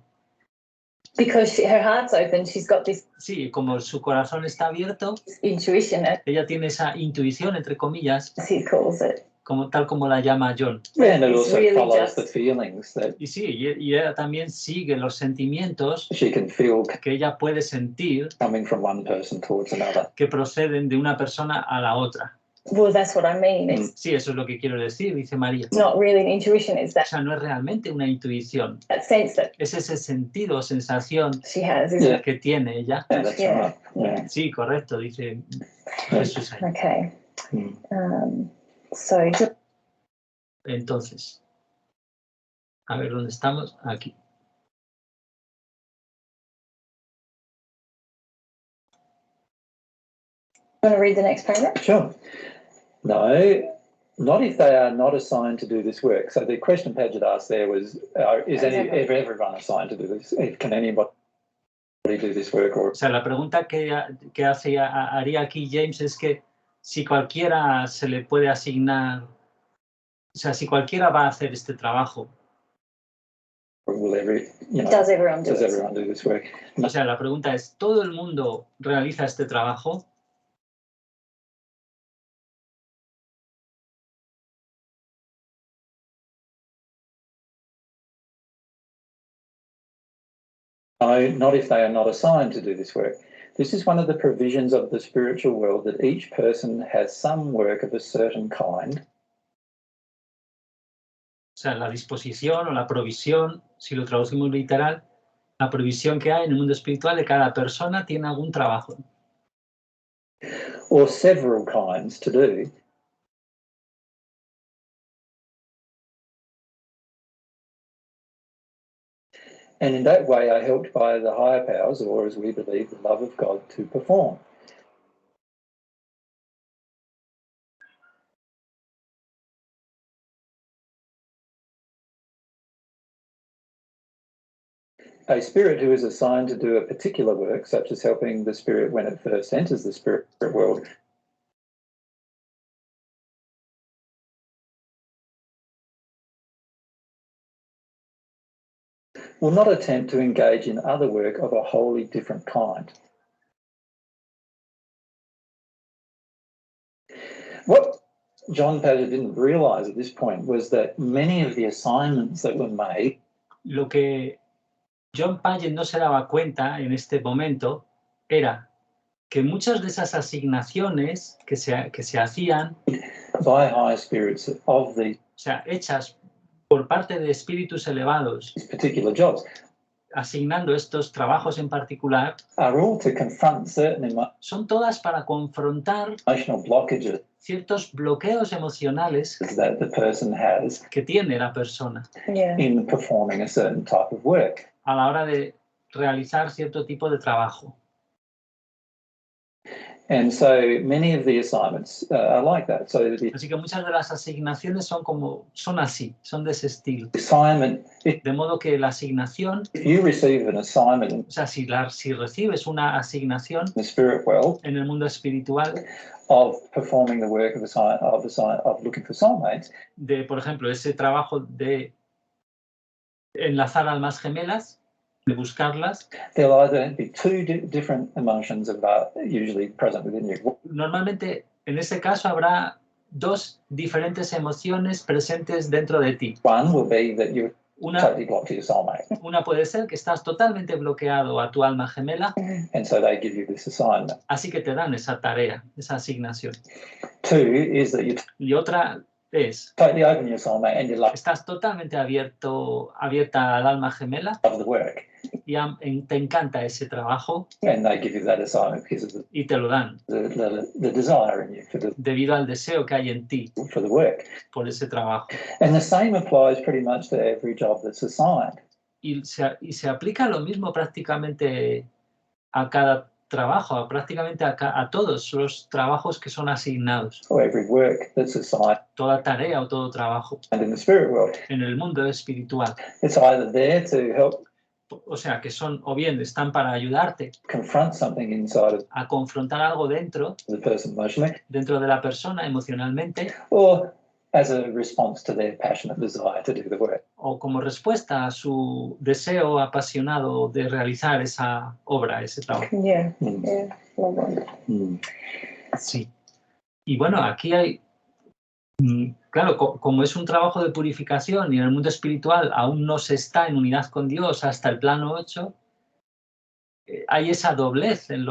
Because her heart's open, she's got this sí, como su corazón está abierto, intuition, ella tiene esa intuición, entre comillas, as he calls it. tal como la llama John. And it It's also really follows just- the feelings that Y sí, y ella también sigue los sentimientos she can feel que ella puede sentir coming from one person towards another. que proceden de una persona a la otra. Well, that's what I mean. It's Sí, eso es lo que quiero decir, dice María. not really an intuition, it's O that, sea, no es realmente una intuición, that sense that es ese sentido o sensación she has, isn't Yeah. que tiene ella. Yeah, that's Yeah. right. Yeah. Sí, correcto, dice Jesús ahí. it? Okay. Mm. So Entonces, a ver dónde estamos. Aquí. want to read the next paragraph? Sure. No, not if they are not assigned to do this work. So the question Padgett asked there was, is everyone assigned to do this? Can anybody do this work? Or O sea, la pregunta que haría aquí James es que si cualquiera se le puede asignar, o sea, si cualquiera va a hacer este trabajo, will Does everyone do does it? everyone do this work? o sea, la pregunta es, ¿todo el mundo realiza este trabajo? No, not if they are not assigned to do this work. This is one of the provisions of the spiritual world, that each person has some work of a certain kind. O sea, la disposición o la provisión, si lo traducimos literal, la provisión que hay en el mundo espiritual de cada persona tiene algún trabajo. Or several kinds to do. And in that way are helped by the higher powers, or as we believe, the love of God, to perform. A spirit who is assigned to do a particular work, such as helping the spirit when it first enters the spirit world, will not attempt to engage in other work of a wholly different kind. What John Padgett didn't realise at this point was that many of the assignments that were made Lo que John Paget no se daba cuenta en este momento era que muchas de esas asignaciones que se hacían, by high spirits of the o sea, hechas por parte de espíritus elevados, these particular jobs, asignando estos trabajos en particular, are all to confront certain son todas para confrontar emotional blockages ciertos bloqueos emocionales that the person has que tiene la persona Yeah. in performing a certain type of work. a la hora de realizar cierto tipo de trabajo. And so many of the assignments are like that. So the Así que muchas de las asignaciones son así, son de ese estilo. assignment, De modo que la asignación, if you receive an assignment in o sea, si recibes una asignación the spirit world en el mundo espiritual of performing the work of looking for soulmates, de, por ejemplo, ese trabajo de enlazar almas gemelas, de buscarlas, there'll either be two different emotions usually present within you. normalmente en ese caso habrá dos diferentes emociones presentes dentro de ti. One will be that you're Una, totally blocked to your soulmate, una puede ser que estás totalmente bloqueado a tu alma gemela, and so they give you this assignment. así que te dan esa tarea, esa asignación. Two is that you're Y otra es, totally open to your soulmate and you love estás totalmente abierta al alma gemela the work, y te encanta ese trabajo and they give you that assignment because of y te lo dan the desire in you debido al deseo que hay en ti for the work. por ese trabajo. And the same applies pretty much to every job that's assigned. Y se aplica lo mismo prácticamente a cada trabajo, prácticamente a todos los trabajos que son asignados, Or every work that's assigned toda tarea o todo trabajo in the spirit world. en el mundo espiritual. It's either there to help O sea, que son, o bien están para ayudarte confront something inside of a confrontar algo dentro the person emotionally, de la persona emocionalmente, or as a response to their passionate desire to do the work. o como respuesta a su deseo apasionado de realizar esa obra, ese trabajo. Yeah. Mm. Yeah. Lovely. Mm. Sí. Y bueno, aquí hay, claro, como es un trabajo de purificación y en el mundo espiritual aún no se está en unidad con Dios hasta el plano 8, hay esa doblez en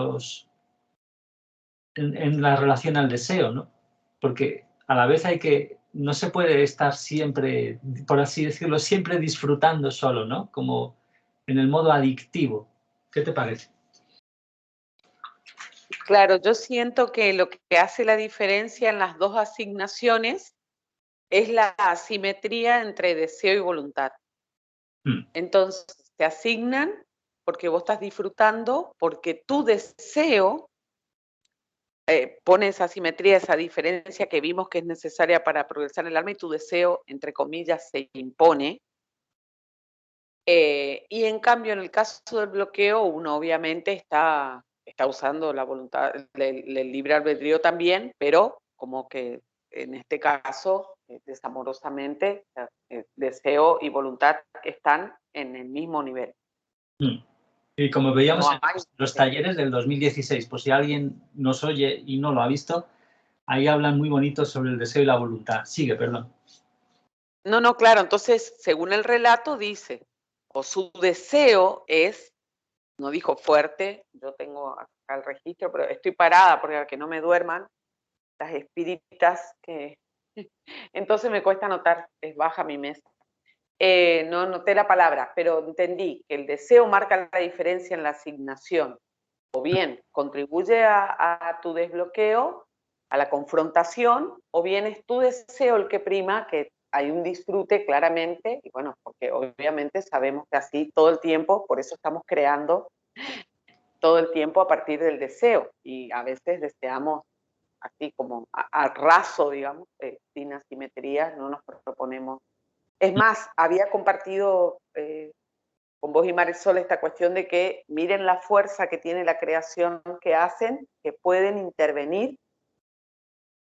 la relación al deseo, ¿no? Porque a la vez no se puede estar siempre, por así decirlo, siempre disfrutando solo, ¿no? Como en el modo adictivo. ¿Qué te parece? Claro, yo siento que lo que hace la diferencia en las dos asignaciones es la asimetría entre deseo y voluntad. Entonces, te asignan porque vos estás disfrutando, porque tu deseo pone esa asimetría, esa diferencia que vimos que es necesaria para progresar en el alma y tu deseo, entre comillas, se impone. Y en cambio, en el caso del bloqueo, uno obviamente está usando la voluntad, el libre albedrío también, pero como que en este caso, desamorosamente, deseo y voluntad están en el mismo nivel. Y como veíamos No en hay- los talleres del 2016, por si alguien nos oye y no lo ha visto, ahí hablan muy bonito sobre el deseo y la voluntad. Sigue, perdón. No, claro, entonces, según el relato dice, o su deseo es, no dijo fuerte, yo tengo acá el registro, pero estoy parada porque para que no me duerman las espíritas que... Entonces me cuesta anotar, es baja mi mesa. No noté la palabra, pero entendí que el deseo marca la diferencia en la asignación. O bien contribuye a tu desbloqueo, a la confrontación, o bien es tu deseo el que prima, que hay un disfrute claramente, y bueno, porque obviamente sabemos que así todo el tiempo, por eso estamos creando todo el tiempo a partir del deseo, y a veces deseamos así como a raso, digamos, sin asimetrías, no nos proponemos. Es más, había compartido con vos y Marisol esta cuestión de que miren la fuerza que tiene la creación que hacen, que pueden intervenir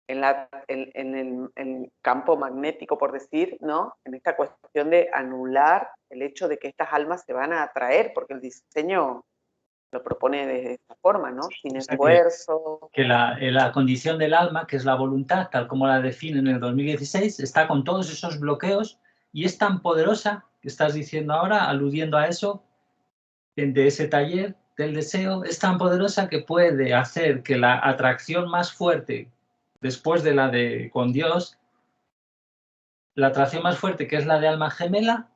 en el campo magnético, por decir, ¿no? En esta cuestión de anular el hecho de que estas almas se van a atraer, porque el diseño lo propone de esta forma, ¿no? Sin esfuerzo. Que la condición del alma, que es la voluntad, tal como la define en el 2016, está con todos esos bloqueos y es tan poderosa, que estás diciendo ahora, aludiendo a eso, de ese taller del deseo, es tan poderosa que puede hacer que la atracción más fuerte, después de la de con Dios, la atracción más fuerte, que es la de alma gemela,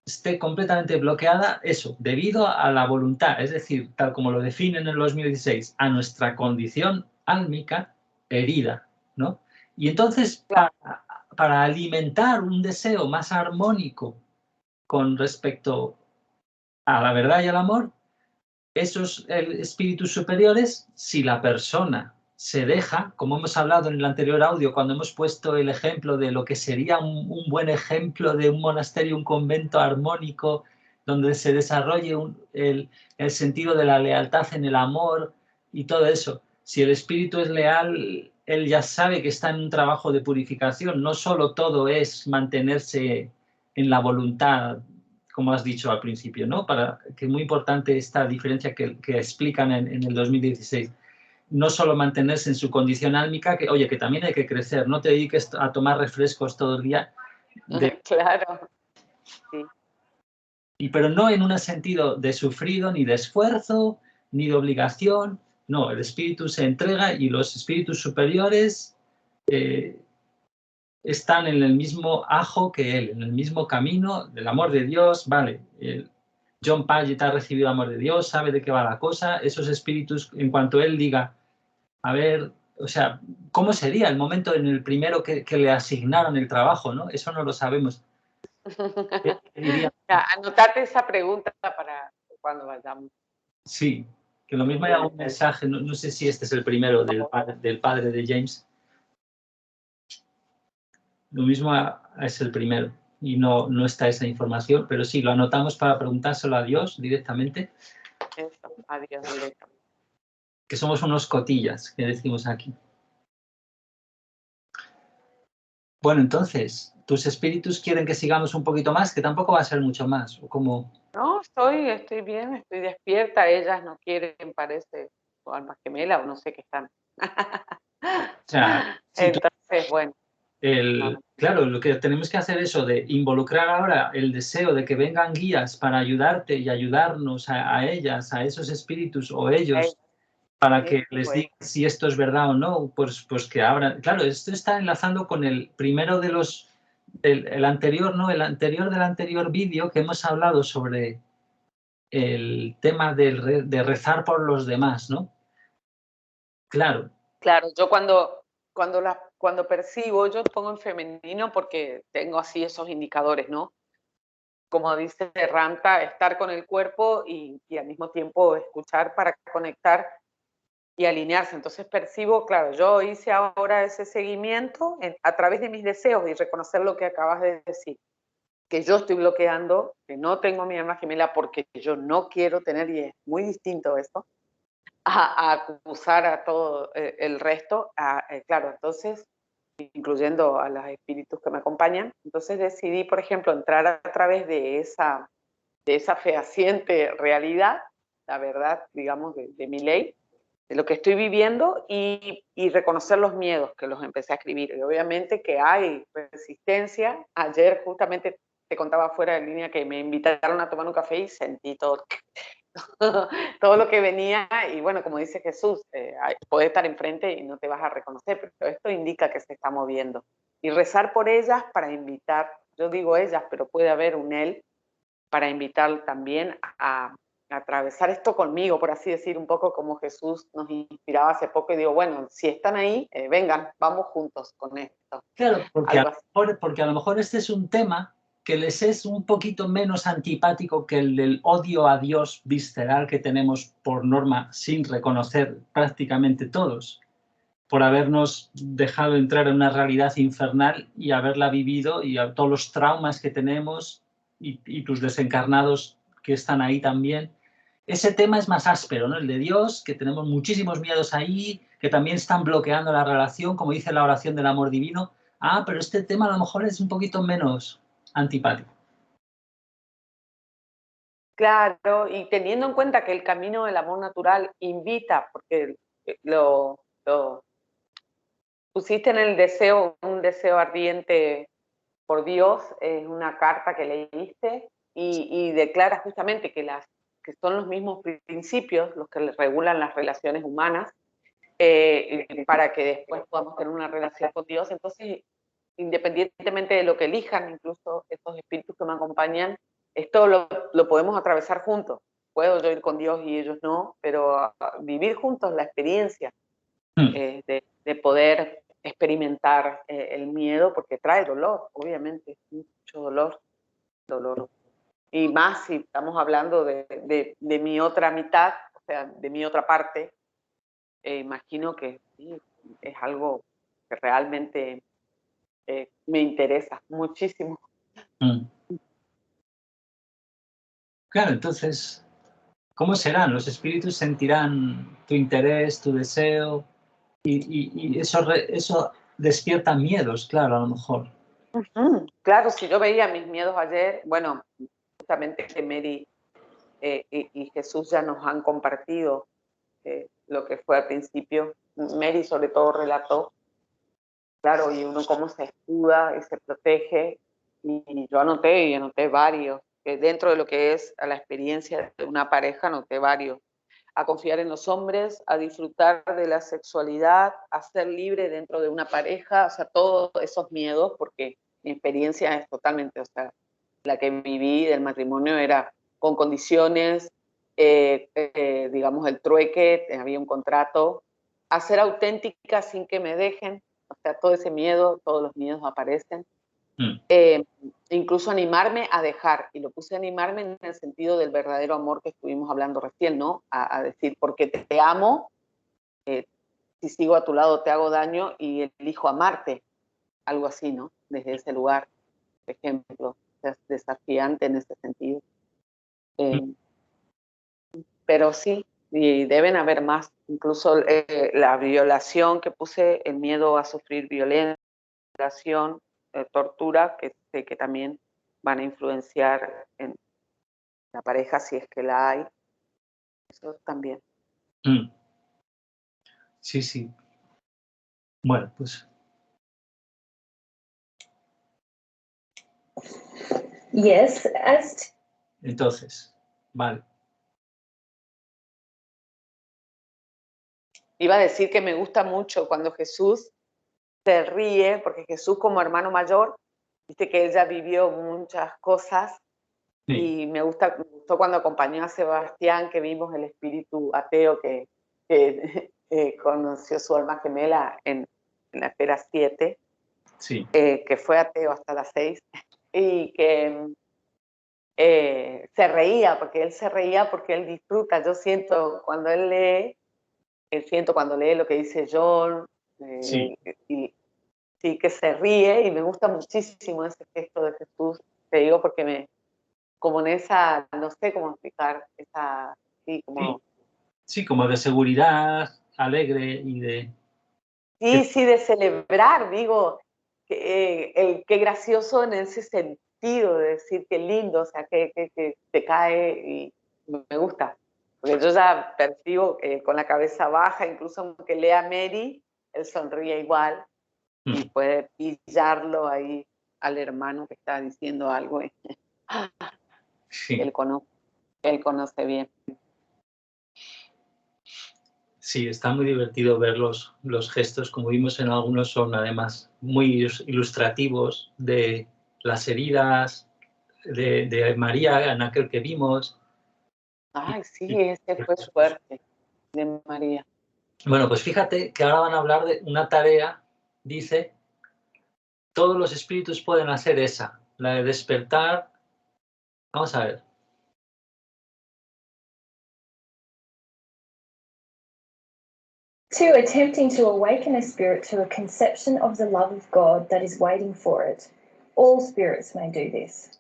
esté completamente bloqueada, eso, debido a la voluntad, es decir, tal como lo definen en el 2016, a nuestra condición álmica herida, ¿no? Y entonces, para alimentar un deseo más armónico con respecto a la verdad y al amor, esos espíritus superiores, si la persona se deja, como hemos hablado en el anterior audio, cuando hemos puesto el ejemplo de lo que sería un buen ejemplo de un monasterio, un convento armónico, donde se desarrolle el sentido de la lealtad en el amor y todo eso. Si el espíritu es leal, él ya sabe que está en un trabajo de purificación. No solo todo es mantenerse en la voluntad, como has dicho al principio, ¿no? Que es muy importante esta diferencia que explican en el 2016. No solo mantenerse en su condición álmica, que oye, que también hay que crecer, no te dediques a tomar refrescos todo el día. Claro. Sí. Pero no en un sentido de sufrido, ni de esfuerzo, ni de obligación. No, el espíritu se entrega y los espíritus superiores están en el mismo ajo que él, en el mismo camino del amor de Dios. Vale, John Paget ha recibido el amor de Dios, sabe de qué va la cosa. Esos espíritus, en cuanto él diga, a ver, o sea, ¿cómo sería el momento en el primero que le asignaron el trabajo, ¿no? Eso no lo sabemos. Diría? Anotate esa pregunta para cuando vayamos. Sí, que lo mismo hay algún mensaje, no sé si este es el primero del padre de James. Lo mismo es el primero y no está esa información, pero sí, lo anotamos para preguntárselo a Dios directamente. Eso, a Dios directamente. Que somos unos cotillas, que decimos aquí. Bueno, entonces, ¿tus espíritus quieren que sigamos un poquito más? Que tampoco va a ser mucho más, ¿o cómo? No, estoy bien, estoy despierta. Ellas no quieren, parece, o alma gemela, o no sé qué están. O sea, sí, entonces, bueno. Claro, lo que tenemos que hacer es eso, de involucrar ahora el deseo de que vengan guías para ayudarte y ayudarnos a ellas, a esos espíritus o ellos, para que les digan si esto es verdad o no, pues que abran. Claro, esto está enlazando con el primero de los, el anterior, ¿no? El anterior del anterior vídeo que hemos hablado sobre el tema de rezar por los demás, ¿no? Claro. Claro, yo cuando percibo, yo pongo en femenino porque tengo así esos indicadores, ¿no? Como dice Ramta, estar con el cuerpo y al mismo tiempo escuchar para conectar y alinearse. Entonces percibo, claro, yo hice ahora ese seguimiento a través de mis deseos y reconocer lo que acabas de decir, que yo estoy bloqueando, que no tengo mi alma gemela porque yo no quiero tener, y es muy distinto esto, a acusar a todo el resto. Claro, entonces, incluyendo a los espíritus que me acompañan, entonces decidí, por ejemplo, entrar a través de esa fehaciente realidad, la verdad, digamos, de mi ley, de lo que estoy viviendo y reconocer los miedos que los empecé a escribir. Y obviamente que hay resistencia. Ayer justamente te contaba fuera de línea que me invitaron a tomar un café y sentí todo lo que venía. Y bueno, como dice Jesús, puedes estar enfrente y no te vas a reconocer, pero esto indica que se está moviendo. Y rezar por ellas para invitar, yo digo ellas, pero puede haber un él, para invitar también a atravesar esto conmigo, por así decir, un poco como Jesús nos inspiraba hace poco, y digo, bueno, si están ahí, vengan, vamos juntos con esto. Claro, porque a lo mejor este es un tema que les es un poquito menos antipático que el del odio a Dios visceral que tenemos por norma sin reconocer prácticamente todos, por habernos dejado entrar en una realidad infernal y haberla vivido, y a todos los traumas que tenemos y tus desencarnados que están ahí también. Ese tema es más áspero, ¿no? El de Dios, que tenemos muchísimos miedos ahí, que también están bloqueando la relación, como dice la oración del amor divino. Pero este tema a lo mejor es un poquito menos antipático. Claro, y teniendo en cuenta que el camino del amor natural invita, porque lo pusiste en el deseo, un deseo ardiente por Dios, es una carta que leíste y declara justamente que son los mismos principios los que regulan las relaciones humanas, para que después podamos tener una relación con Dios. Entonces, independientemente de lo que elijan, incluso estos espíritus que me acompañan, esto lo podemos atravesar juntos. Puedo yo ir con Dios y ellos no, pero vivir juntos la experiencia de poder experimentar el miedo, porque trae dolor, obviamente, mucho dolor. Y más si estamos hablando de mi otra mitad, o sea, de mi otra parte, imagino que sí, es algo que realmente me interesa muchísimo. Claro, entonces, ¿cómo serán? ¿Los espíritus sentirán tu interés, tu deseo? Y eso despierta miedos, claro, a lo mejor. Claro, si yo veía mis miedos ayer, bueno, justamente que Mary y Jesús ya nos han compartido lo que fue al principio. Mary sobre todo relató, claro, y uno cómo se escuda y se protege. Y yo anoté varios, que dentro de lo que es a la experiencia de una pareja, anoté varios. A confiar en los hombres, a disfrutar de la sexualidad, a ser libre dentro de una pareja, o sea, todos esos miedos, porque mi experiencia es totalmente, o sea, la que viví del matrimonio era con condiciones, digamos, el trueque, había un contrato, a ser auténtica sin que me dejen, o sea, todo ese miedo, todos los miedos aparecen. Incluso animarme a dejar, y lo puse a animarme en el sentido del verdadero amor que estuvimos hablando recién, ¿no? A decir, porque te amo, si sigo a tu lado te hago daño y elijo amarte, algo así, ¿no? Desde ese lugar, por ejemplo, es desafiante en ese sentido. Pero sí, y deben haber más, incluso la violación que puse, el miedo a sufrir violación, tortura, que también van a influenciar en la pareja si es que la hay. Eso también. Sí, sí. Bueno, pues. Yes, Entonces, vale. Iba a decir que me gusta mucho cuando Jesús se ríe, porque Jesús como hermano mayor, dice que ella vivió muchas cosas. Sí. Y me gustó cuando acompañó a Sebastián, que vimos el espíritu ateo que conoció su alma gemela en la esfera 7, sí. Que fue ateo hasta las 6, y que se reía, porque él disfruta. Yo siento cuando él lee, cuando lee lo que dice John, Sí. y sí que se ríe, y me gusta muchísimo ese gesto de Jesús, te digo, porque como en esa, no sé cómo explicar, esa, sí, como... Sí, como de seguridad, alegre y de... Sí, de celebrar, digo, qué gracioso en ese sentido, de decir qué lindo, o sea, que te cae y me gusta. Porque yo ya percibo con la cabeza baja, incluso aunque lea Mary, él sonríe igual y puede pillarlo ahí al hermano que está diciendo algo. Sí. Él conoce bien. Sí, está muy divertido ver los gestos, como vimos en algunos, son además muy ilustrativos de las heridas de María, en aquel que vimos. Ay, sí, ese fue fuerte, de María. Bueno, pues fíjate que ahora van a hablar de una tarea, dice, todos los espíritus pueden hacer esa, la de despertar. Vamos a ver. To attempting to awaken a spirit to a conception of the love of God that is waiting for it. All spirits may do this.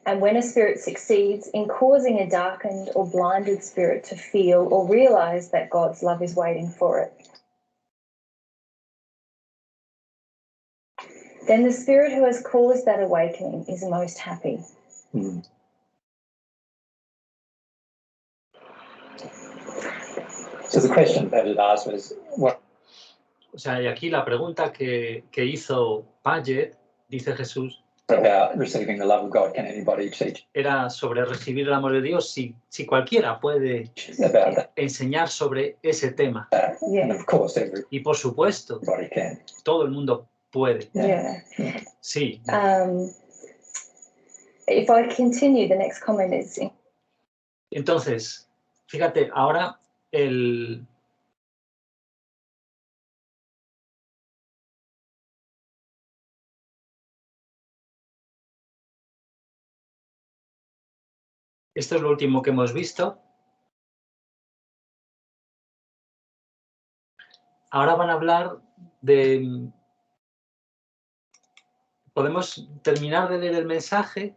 And when a spirit succeeds in causing a darkened or blinded spirit to feel or realize that God's love is waiting for it, then the spirit who has caused that awakening is most happy. So the question that it asked was, what? O sea, y aquí la pregunta que hizo Paget, dice Jesús, about receiving the love of God. Can anybody teach Era sobre recibir el amor de Dios, si cualquiera puede about that? enseñar sobre ese tema. And of course, everybody Y por supuesto, can. todo el mundo puede. Yeah. Sí. If I continue, the next comment is... Entonces, fíjate, ahora esto es lo último que hemos visto. Ahora van a hablar de... Podemos terminar de leer el mensaje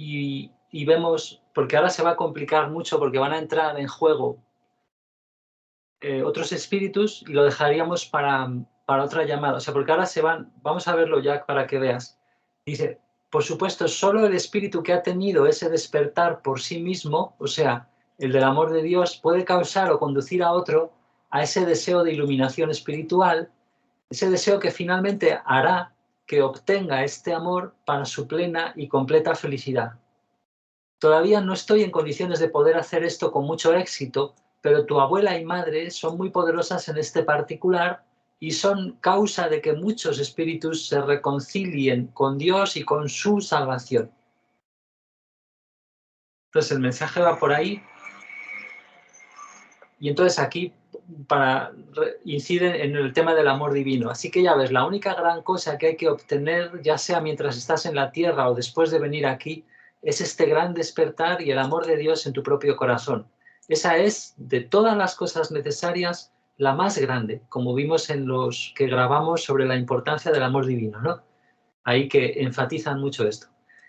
y vemos, porque ahora se va a complicar mucho porque van a entrar en juego otros espíritus y lo dejaríamos para otra llamada. O sea, porque ahora vamos a verlo ya para que veas. Dice, por supuesto, solo el espíritu que ha tenido ese despertar por sí mismo, o sea, el del amor de Dios, puede causar o conducir a otro a ese deseo de iluminación espiritual, ese deseo que finalmente hará que obtenga este amor para su plena y completa felicidad. Todavía no estoy en condiciones de poder hacer esto con mucho éxito, pero tu abuela y madre son muy poderosas en este particular y son causa de que muchos espíritus se reconcilien con Dios y con su salvación. Entonces el mensaje va por ahí y entonces aquí incide en el tema del amor divino. Así que ya ves, la única gran cosa que hay que obtener, ya sea mientras estás en la tierra o después de venir aquí, es este gran despertar y el amor de Dios en tu propio corazón. Esa es, de todas las cosas necesarias, la más grande, como vimos en los que grabamos sobre la importancia del amor divino, ¿no? Ahí que enfatizan mucho esto.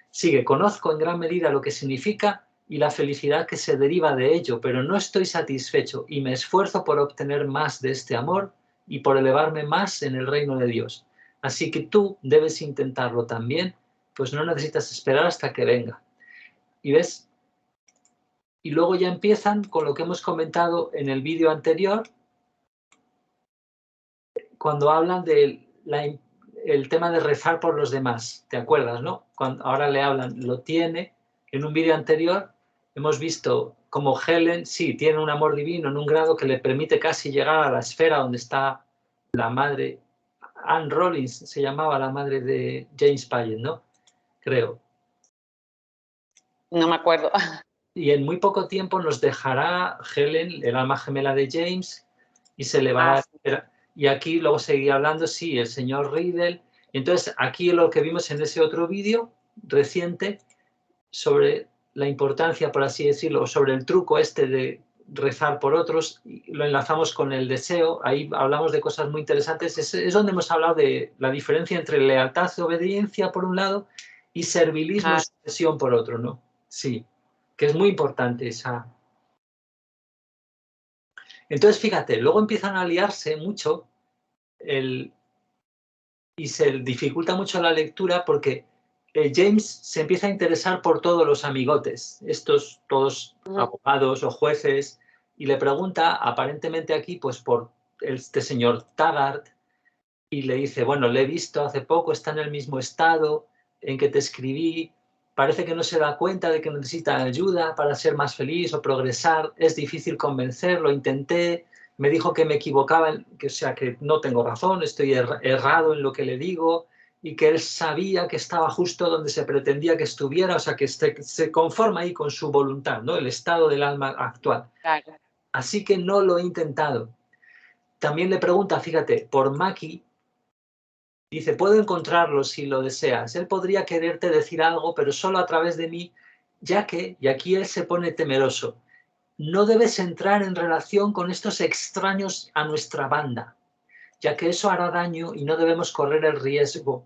Sigue, conozco en gran medida lo que significa y la felicidad que se deriva de ello, pero no estoy satisfecho y me esfuerzo por obtener más de este amor y por elevarme más en el reino de Dios. Así que tú debes intentarlo también, pues no necesitas esperar hasta que venga. ¿Y ves? Y luego ya empiezan con lo que hemos comentado en el vídeo anterior, cuando hablan del el tema de rezar por los demás. ¿Te acuerdas, no? Ahora le hablan, lo tiene. En un vídeo anterior hemos visto como Helen, sí, tiene un amor divino en un grado que le permite casi llegar a la esfera donde está la madre. Anne Rollins se llamaba la madre de James Paget, ¿no? Creo. No me acuerdo. Y en muy poco tiempo nos dejará Helen, el alma gemela de James, y se le va a... Y aquí luego seguía hablando, sí, el señor Riddle. Entonces, aquí lo que vimos en ese otro vídeo reciente sobre la importancia, por así decirlo, sobre el truco este de rezar por otros, lo enlazamos con el deseo. Ahí hablamos de cosas muy interesantes. Es donde hemos hablado de la diferencia entre lealtad y obediencia, por un lado, y servilismo y sumisión, por otro, ¿no? Sí, que es muy importante esa... Entonces, fíjate, luego empiezan a liarse mucho y se dificulta mucho la lectura porque James se empieza a interesar por todos los amigotes, estos todos abogados o jueces, y le pregunta, aparentemente aquí, pues por este señor Taggart, y le dice, bueno, le he visto hace poco, está en el mismo estado en que te escribí, parece que no se da cuenta de que necesita ayuda para ser más feliz o progresar, es difícil convencerlo, intenté, me dijo que me equivocaba, o sea, que no tengo razón, estoy errado en lo que le digo, y que él sabía que estaba justo donde se pretendía que estuviera, o sea, que se conforma ahí con su voluntad, ¿no? El estado del alma actual. Claro. Así que no lo he intentado. También le pregunta, fíjate, por Maki. Dice, puedo encontrarlo si lo deseas. Él podría quererte decir algo, pero solo a través de mí, ya que, y aquí él se pone temeroso, no debes entrar en relación con estos extraños a nuestra banda, ya que eso hará daño y no debemos correr el riesgo.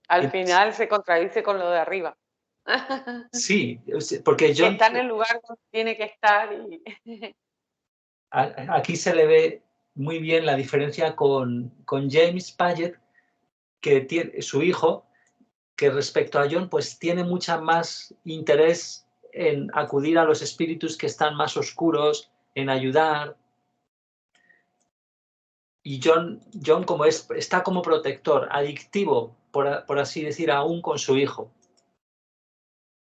Al final se contradice con lo de arriba. Sí, porque John... está en el lugar donde tiene que estar. Aquí se le ve muy bien la diferencia con James Paget, que tiene su hijo, que respecto a John, pues tiene mucha más interés en acudir a los espíritus que están más oscuros, en ayudar. Y John como está como protector, adictivo por así decir, aún con su hijo.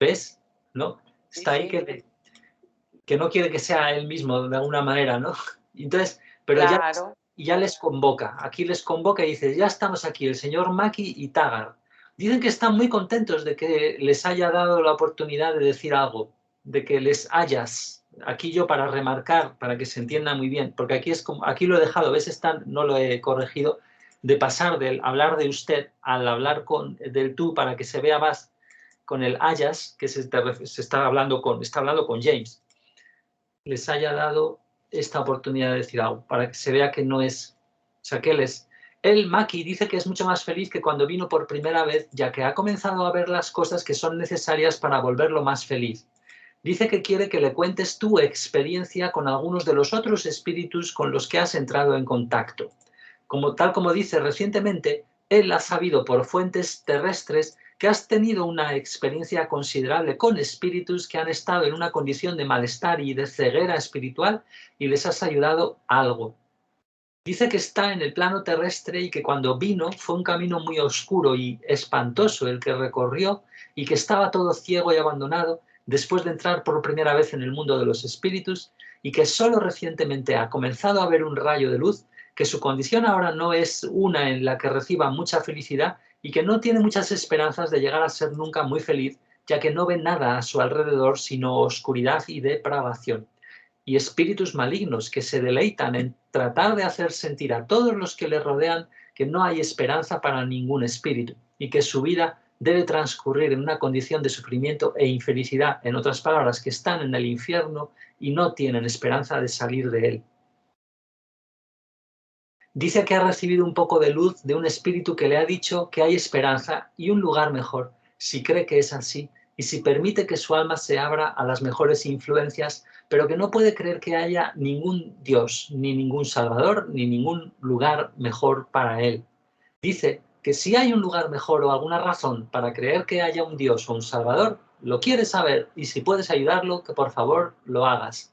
¿Ves? ¿No? Está ahí que no quiere que sea él mismo de alguna manera, ¿no? Entonces, pero claro. ya les convoca. Aquí les convoca y dice, ya estamos aquí, el señor Maki y Taggart. Dicen que están muy contentos de que les haya dado la oportunidad de decir algo, de que les hayas. Aquí yo para remarcar, para que se entienda muy bien, porque aquí es como, aquí lo he dejado, ves, no lo he corregido, de pasar del hablar de usted al hablar del tú para que se vea más con el hayas, que está hablando con James, les haya dado esta oportunidad de decir algo, para que se vea que no es, o sea, que él es. El Maki dice que es mucho más feliz que cuando vino por primera vez, ya que ha comenzado a ver las cosas que son necesarias para volverlo más feliz. Dice que quiere que le cuentes tu experiencia con algunos de los otros espíritus con los que has entrado en contacto. Tal como dice recientemente, él ha sabido por fuentes terrestres que has tenido una experiencia considerable con espíritus que han estado en una condición de malestar y de ceguera espiritual y les has ayudado algo. Dice que está en el plano terrestre y que cuando vino fue un camino muy oscuro y espantoso el que recorrió y que estaba todo ciego y abandonado después de entrar por primera vez en el mundo de los espíritus y que solo recientemente ha comenzado a ver un rayo de luz, que su condición ahora no es una en la que reciba mucha felicidad y que no tiene muchas esperanzas de llegar a ser nunca muy feliz, ya que no ve nada a su alrededor sino oscuridad y depravación. Y espíritus malignos que se deleitan en tratar de hacer sentir a todos los que le rodean que no hay esperanza para ningún espíritu y que su vida debe transcurrir en una condición de sufrimiento e infelicidad, en otras palabras, que están en el infierno y no tienen esperanza de salir de él. Dice que ha recibido un poco de luz de un espíritu que le ha dicho que hay esperanza y un lugar mejor, si cree que es así, y si permite que su alma se abra a las mejores influencias, pero que no puede creer que haya ningún Dios, ni ningún Salvador, ni ningún lugar mejor para él. Dice que si hay un lugar mejor o alguna razón para creer que haya un Dios o un Salvador, lo quiere saber y si puedes ayudarlo, que por favor lo hagas.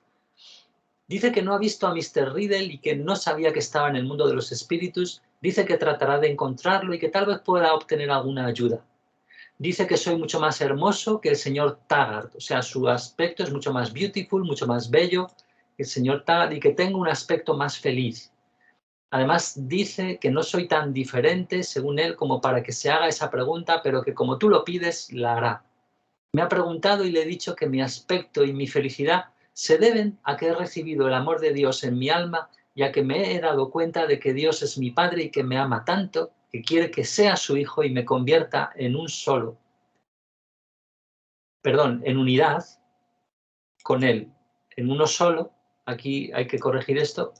Dice que no ha visto a Mr. Riddle y que no sabía que estaba en el mundo de los espíritus. Dice que tratará de encontrarlo y que tal vez pueda obtener alguna ayuda. Dice que soy mucho más hermoso que el señor Taggart, o sea, su aspecto es mucho más beautiful, mucho más bello que el señor Taggart y que tengo un aspecto más feliz. Además, dice que no soy tan diferente, según él, como para que se haga esa pregunta, pero que como tú lo pides, la hará. Me ha preguntado y le he dicho que mi aspecto y mi felicidad se deben a que he recibido el amor de Dios en mi alma y a que me he dado cuenta de que Dios es mi Padre y que me ama tanto, que quiere que sea su hijo y me convierta en un solo. Perdón, en unidad con Él, en uno solo, aquí hay que corregir esto,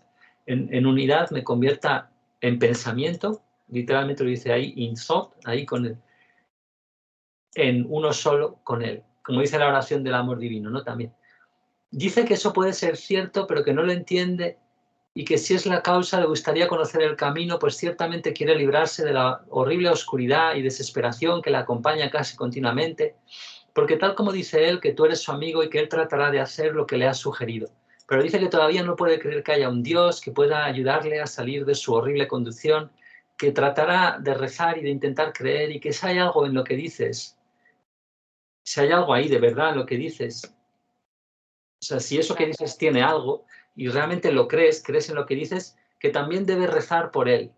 en unidad me convierta en pensamiento, literalmente lo dice ahí, in thought, ahí con Él, en uno solo con Él, como dice la oración del amor divino, ¿no? También. Dice que eso puede ser cierto, pero que no lo entiende y que si es la causa le gustaría conocer el camino, pues ciertamente quiere librarse de la horrible oscuridad y desesperación que la acompaña casi continuamente, porque tal como dice él, que tú eres su amigo y que él tratará de hacer lo que le has sugerido. Pero dice que todavía no puede creer que haya un Dios que pueda ayudarle a salir de su horrible conducción, que tratará de rezar y de intentar creer y que si hay algo en lo que dices, si hay algo ahí de verdad en lo que dices, o sea, si eso que dices tiene algo y realmente lo crees en lo que dices, que también debes rezar por él.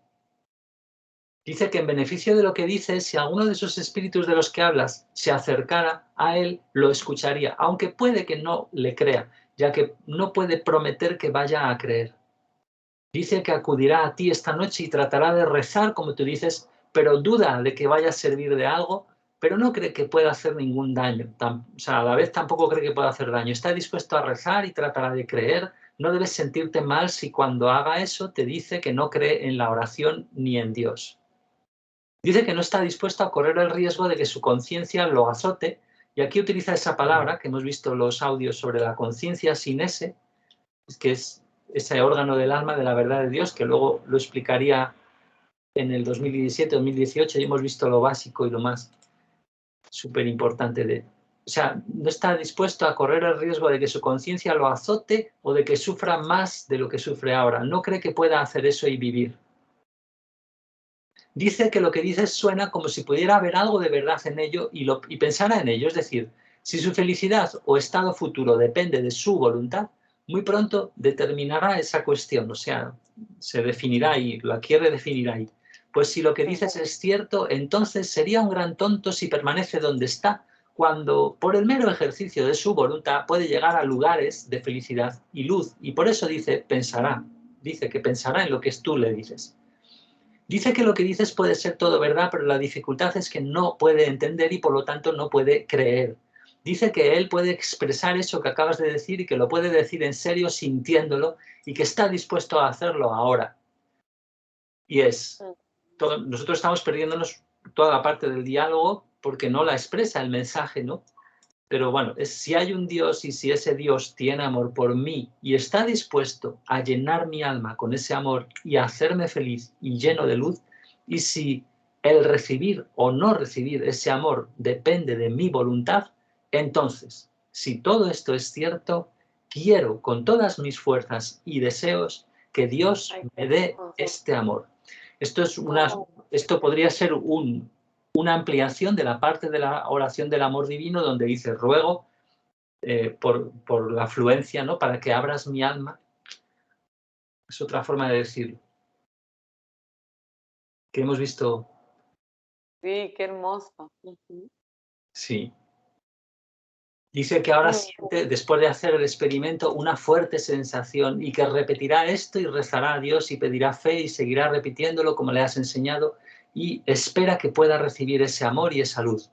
Dice que en beneficio de lo que dices, si alguno de esos espíritus de los que hablas se acercara a él, lo escucharía, aunque puede que no le crea, ya que no puede prometer que vaya a creer. Dice que acudirá a ti esta noche y tratará de rezar, como tú dices, pero duda de que vaya a servir de algo, pero no cree que pueda hacer ningún daño. O sea, a la vez tampoco cree que pueda hacer daño. Está dispuesto a rezar y tratará de creer. No debes sentirte mal si cuando haga eso te dice que no cree en la oración ni en Dios. Dice que no está dispuesto a correr el riesgo de que su conciencia lo azote, y aquí utiliza esa palabra que hemos visto los audios sobre la conciencia sin ese, que es ese órgano del alma de la verdad de Dios, que luego lo explicaría en el 2017-2018, y hemos visto lo básico y lo más súper importante de... O sea, no está dispuesto a correr el riesgo de que su conciencia lo azote o de que sufra más de lo que sufre ahora. No cree que pueda hacer eso y vivir. Dice que lo que dices suena como si pudiera haber algo de verdad en ello y pensara en ello. Es decir, si su felicidad o estado futuro depende de su voluntad, muy pronto determinará esa cuestión, o sea, se definirá y la quiere definir ahí. Pues si lo que dices es cierto, entonces sería un gran tonto si permanece donde está, cuando por el mero ejercicio de su voluntad puede llegar a lugares de felicidad y luz. Y por eso dice, pensará, dice que pensará en lo que tú le dices. Dice que lo que dices puede ser todo verdad, pero la dificultad es que no puede entender y por lo tanto no puede creer. Dice que él puede expresar eso que acabas de decir y que lo puede decir en serio sintiéndolo y que está dispuesto a hacerlo ahora. Y nosotros estamos perdiéndonos toda la parte del diálogo porque no la expresa el mensaje, ¿no? Pero bueno, si hay un Dios y si ese Dios tiene amor por mí y está dispuesto a llenar mi alma con ese amor y a hacerme feliz y lleno de luz, y si el recibir o no recibir ese amor depende de mi voluntad, entonces, si todo esto es cierto, quiero con todas mis fuerzas y deseos que Dios me dé este amor. Esto podría ser una ampliación de la parte de la oración del amor divino donde dice, ruego por la afluencia, ¿no? Para que abras mi alma. Es otra forma de decirlo. Que hemos visto. Sí, qué hermoso. Sí. Dice que ahora siente, después de hacer el experimento, una fuerte sensación y que repetirá esto y rezará a Dios y pedirá fe y seguirá repitiéndolo como le has enseñado y espera que pueda recibir ese amor y esa luz.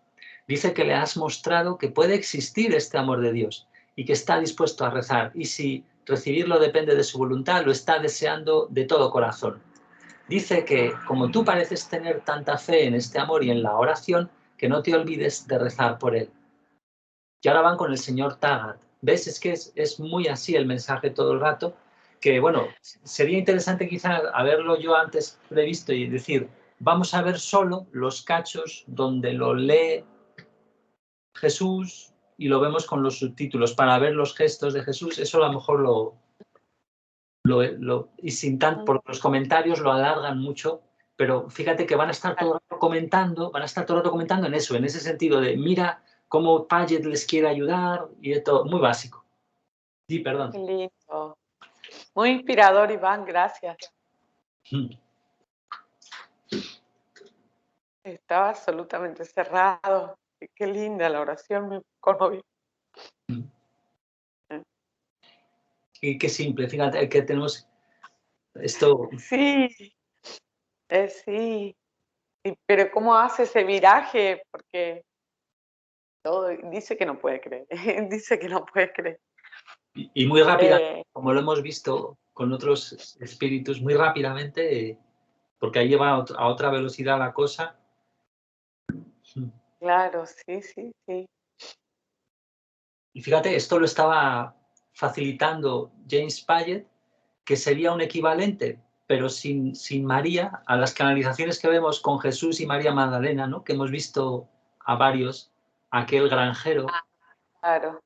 Dice que le has mostrado que puede existir este amor de Dios y que está dispuesto a rezar y si recibirlo depende de su voluntad, lo está deseando de todo corazón. Dice que como tú pareces tener tanta fe en este amor y en la oración, que no te olvides de rezar por él. Y ahora van con el señor Taggart. ¿Ves? Es que es muy así el mensaje todo el rato, que bueno, sería interesante quizás haberlo yo antes previsto y decir, vamos a ver solo los cachos donde lo lee Jesús y lo vemos con los subtítulos para ver los gestos de Jesús. Eso a lo mejor y sin tanto, por los comentarios lo alargan mucho, pero fíjate que van a estar todo el rato comentando en eso, en ese sentido de mira cómo Paget les quiere ayudar y de todo, muy básico. Sí, perdón. Qué lindo. Muy inspirador, Iván, gracias. Estaba absolutamente cerrado. Qué linda la oración, me conmovió. Y qué simple, fíjate que tenemos esto. Sí, sí. Pero ¿cómo hace ese viraje? Porque todo dice que no puede creer. Dice que no puede creer. Y muy rápidamente, como lo hemos visto con otros espíritus, muy rápidamente, porque ahí lleva a otra velocidad la cosa. Claro, sí. Y fíjate, esto lo estaba facilitando James Paget, que sería un equivalente, pero sin María, a las canalizaciones que vemos con Jesús y María Magdalena, ¿no? Que hemos visto a varios, aquel granjero. Claro.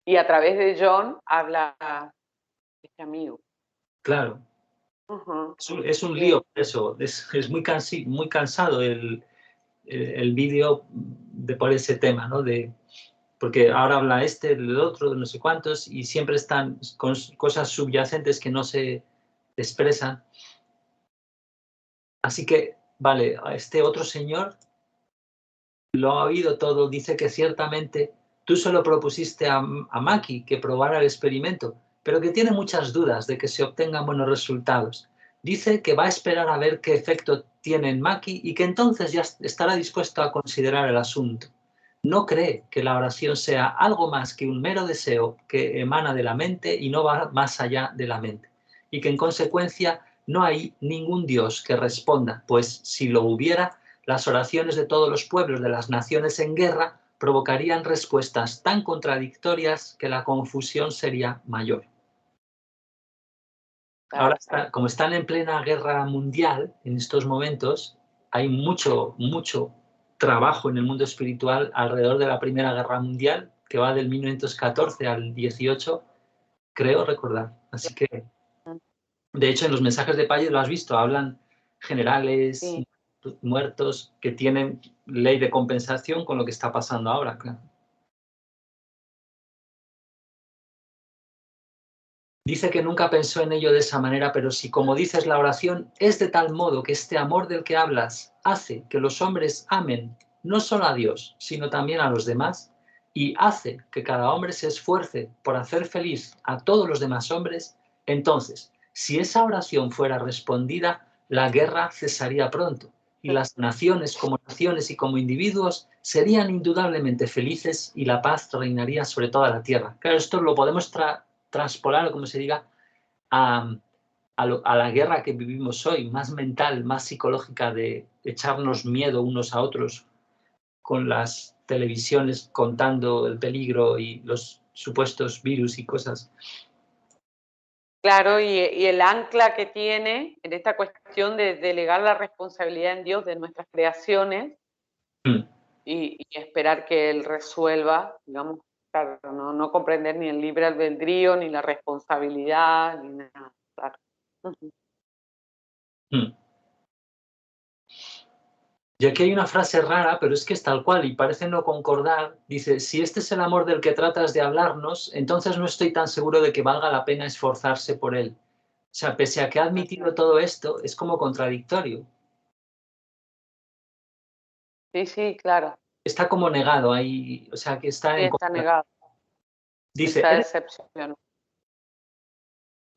Y a través de John habla este amigo. Claro. Es un lío eso, es muy cansado el vídeo por ese tema, ¿no? Porque ahora habla del otro, de no sé cuántos, y siempre están con cosas subyacentes que no se expresan. Así que, vale, a este otro señor lo ha oído todo, dice que ciertamente tú solo propusiste a Maki que probara el experimento, pero que tiene muchas dudas de que se obtengan buenos resultados. Dice que va a esperar a ver qué efecto tiene en Maki y que entonces ya estará dispuesto a considerar el asunto. No cree que la oración sea algo más que un mero deseo que emana de la mente y no va más allá de la mente. Y que en consecuencia no hay ningún Dios que responda, pues si lo hubiera, las oraciones de todos los pueblos de las naciones en guerra provocarían respuestas tan contradictorias que la confusión sería mayor. Ahora, como están en plena guerra mundial, en estos momentos, hay mucho trabajo en el mundo espiritual alrededor de la Primera Guerra Mundial, que va del 1914 al 18, creo recordar. Así que De hecho, en los mensajes de Payet lo has visto, hablan generales, Sí. muertos, que tienen ley de compensación con lo que está pasando ahora, claro. Dice que nunca pensó en ello de esa manera, pero si, como dices, la oración es de tal modo que este amor del que hablas hace que los hombres amen no solo a Dios, sino también a los demás, y hace que cada hombre se esfuerce por hacer feliz a todos los demás hombres, entonces, si esa oración fuera respondida, la guerra cesaría pronto, y las naciones y como individuos serían indudablemente felices y la paz reinaría sobre toda la tierra. Claro, esto lo podemos transpolar, o como se diga, a la guerra que vivimos hoy, más mental, más psicológica, de echarnos miedo unos a otros con las televisiones contando el peligro y los supuestos virus y cosas. Claro, y el ancla que tiene en esta cuestión de delegar la responsabilidad en Dios de nuestras creaciones y esperar que Él resuelva, digamos, claro, no comprender ni el libre albedrío, ni la responsabilidad, ni nada, claro. Y aquí hay una frase rara, pero es que es tal cual y parece no concordar. Dice, si este es el amor del que tratas de hablarnos, entonces no estoy tan seguro de que valga la pena esforzarse por él. O sea, pese a que ha admitido todo esto, es como contradictorio. Sí, sí, claro. Está como negado ahí, o sea, que está Sí, en está contra. negado, Dice, está decepcionado.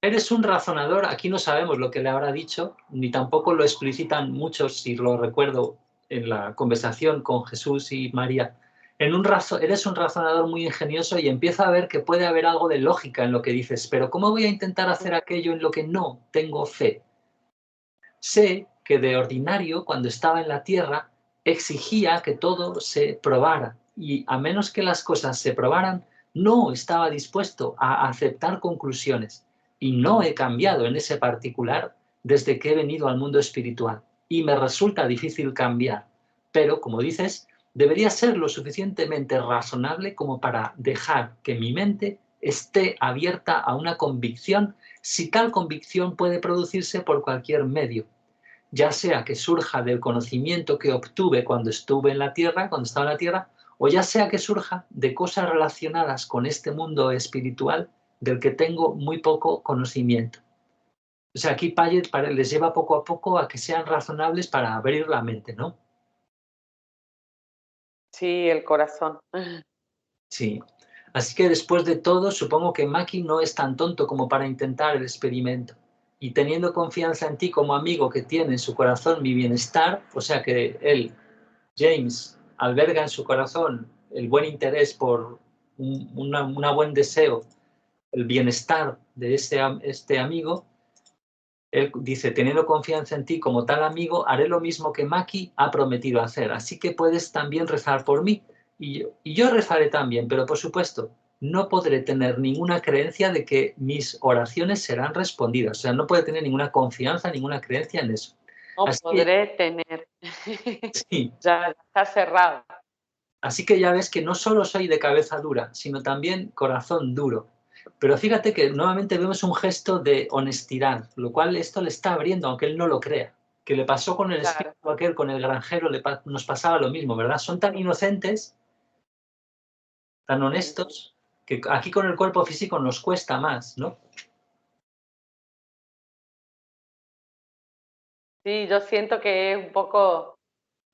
eres un razonador, aquí no sabemos lo que le habrá dicho, ni tampoco lo explicitan muchos, si lo recuerdo en la conversación con Jesús y María. Eres un razonador muy ingenioso y empieza a ver que puede haber algo de lógica en lo que dices, pero ¿cómo voy a intentar hacer aquello en lo que no tengo fe? Sé que de ordinario, cuando estaba en la tierra, exigía que todo se probara y a menos que las cosas se probaran, no estaba dispuesto a aceptar conclusiones y no he cambiado en ese particular desde que he venido al mundo espiritual y me resulta difícil cambiar, pero como dices, debería ser lo suficientemente razonable como para dejar que mi mente esté abierta a una convicción si tal convicción puede producirse por cualquier medio, ya sea que surja del conocimiento que obtuve cuando estuve en la Tierra, cuando estaba en la Tierra, o ya sea que surja de cosas relacionadas con este mundo espiritual del que tengo muy poco conocimiento. O sea, aquí Payet les lleva poco a poco a que sean razonables para abrir la mente, ¿no? Sí, el corazón. Sí. Así que después de todo, supongo que Maki no es tan tonto como para intentar el experimento. Y teniendo confianza en ti como amigo que tiene en su corazón mi bienestar, o sea que él, James, alberga en su corazón el buen interés por un buen deseo, el bienestar de este amigo, él dice, teniendo confianza en ti como tal amigo, haré lo mismo que Maki ha prometido hacer. Así que puedes también rezar por mí. Y yo rezaré también, pero por supuesto, no podré tener ninguna creencia de que mis oraciones serán respondidas. O sea, no puede tener ninguna confianza, ninguna creencia en eso. No Así que, podré tener. sí, Ya está cerrado. así que ya ves que no solo soy de cabeza dura, sino también corazón duro. Pero fíjate que nuevamente vemos un gesto de honestidad, lo cual esto le está abriendo, aunque él no lo crea. Que le pasó con el Claro. espíritu aquel, con el granjero, nos pasaba lo mismo, ¿verdad? Son tan inocentes, tan honestos, que aquí con el cuerpo físico nos cuesta más, ¿no? Sí, yo siento que es un poco,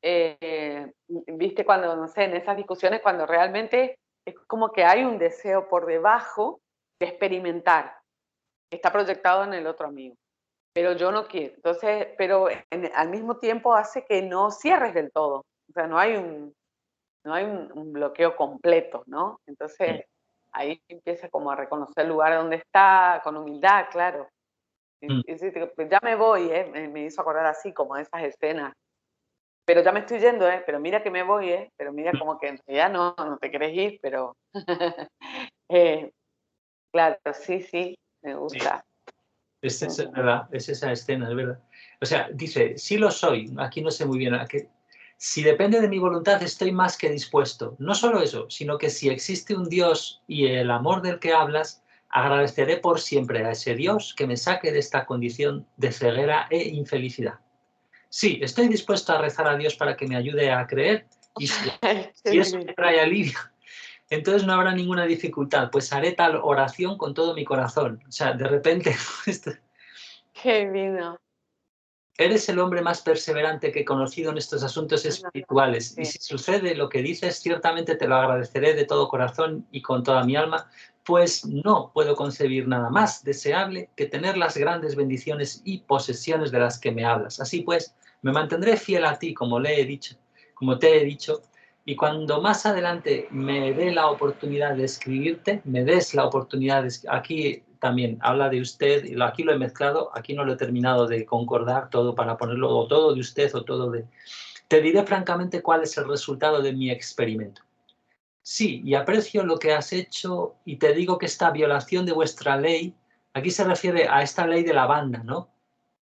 viste, cuando, no sé, en esas discusiones, cuando realmente es como que hay un deseo por debajo de experimentar, que está proyectado en el otro amigo, pero yo no quiero. Entonces, pero al mismo tiempo hace que no cierres del todo, o sea, no hay un bloqueo completo, ¿no? Entonces, ahí empieza como a reconocer el lugar donde está, con humildad, claro. Mm. Y sí, pues ya me voy, me hizo acordar así como esas escenas. Pero ya me estoy yendo, pero mira que me voy, pero mira como que en realidad no te querés ir, pero eh, claro, sí, sí, me Sí. gusta. Es verdad, es esa escena, es verdad. O sea, dice, sí lo soy, aquí no sé muy bien, si depende de mi voluntad estoy más que dispuesto. No solo eso, sino que si existe un Dios y el amor del que hablas, Agradeceré por siempre a ese Dios que me saque de esta condición de ceguera e infelicidad. Sí, estoy dispuesto a rezar a Dios para que me ayude a creer y si eso me trae alivio, entonces no habrá ninguna dificultad, pues haré tal oración con todo mi corazón. O sea, de repente, Qué lindo. eres el hombre más perseverante que he conocido en estos asuntos espirituales. Sí. Y si sucede lo que dices, ciertamente te lo agradeceré de todo corazón y con toda mi alma, pues no puedo concebir nada más deseable que tener las grandes bendiciones y posesiones de las que me hablas. Así pues, me mantendré fiel a ti, como te he dicho, y cuando más adelante me dé la oportunidad de escribirte, me des la oportunidad de... Aquí también habla de usted, y aquí lo he mezclado, aquí no lo he terminado de concordar todo para ponerlo, o todo de usted, o todo de... Te diré francamente cuál es el resultado de mi experimento. Sí, y aprecio lo que has hecho, y te digo que esta violación de vuestra ley, aquí se refiere a esta ley de la banda, ¿no?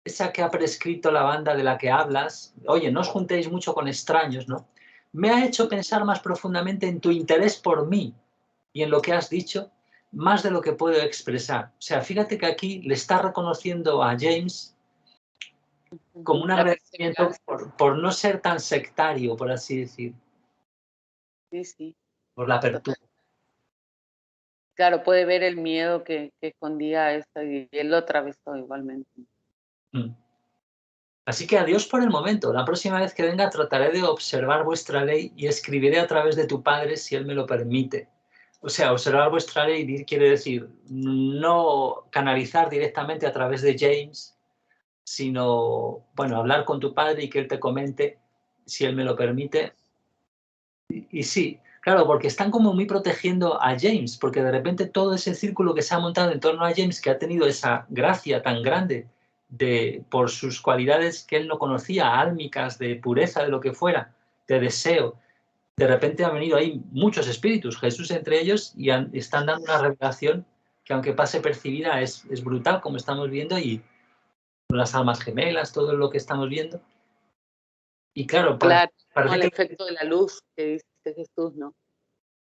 Esa que ha prescrito la banda de la que hablas, oye, no os juntéis mucho con extraños, ¿no? Me ha hecho pensar más profundamente en tu interés por mí y en lo que has dicho, más de lo que puedo expresar. O sea, fíjate que aquí le está reconociendo a James como un agradecimiento por no ser tan sectario, por así decir. Sí, sí. Por la apertura. Claro, puede ver el miedo que escondía eso y él lo atravesó igualmente. Así que adiós por el momento. La próxima vez que venga trataré de observar vuestra ley y escribiré a través de tu padre si él me lo permite. O sea, observar vuestra ley quiere decir no canalizar directamente a través de James, sino, bueno, hablar con tu padre y que él te comente si él me lo permite. Y sí, claro, porque están como muy protegiendo a James, porque de repente todo ese círculo que se ha montado en torno a James, que ha tenido esa gracia tan grande por sus cualidades que él no conocía, álmicas, de pureza, de lo que fuera, de deseo, de repente han venido ahí muchos espíritus, Jesús entre ellos, y están dando una revelación que aunque pase percibida es brutal, como estamos viendo, y las almas gemelas, todo lo que estamos viendo. Y claro, Claro, parece el que... efecto de la luz que dice Jesús, ¿no?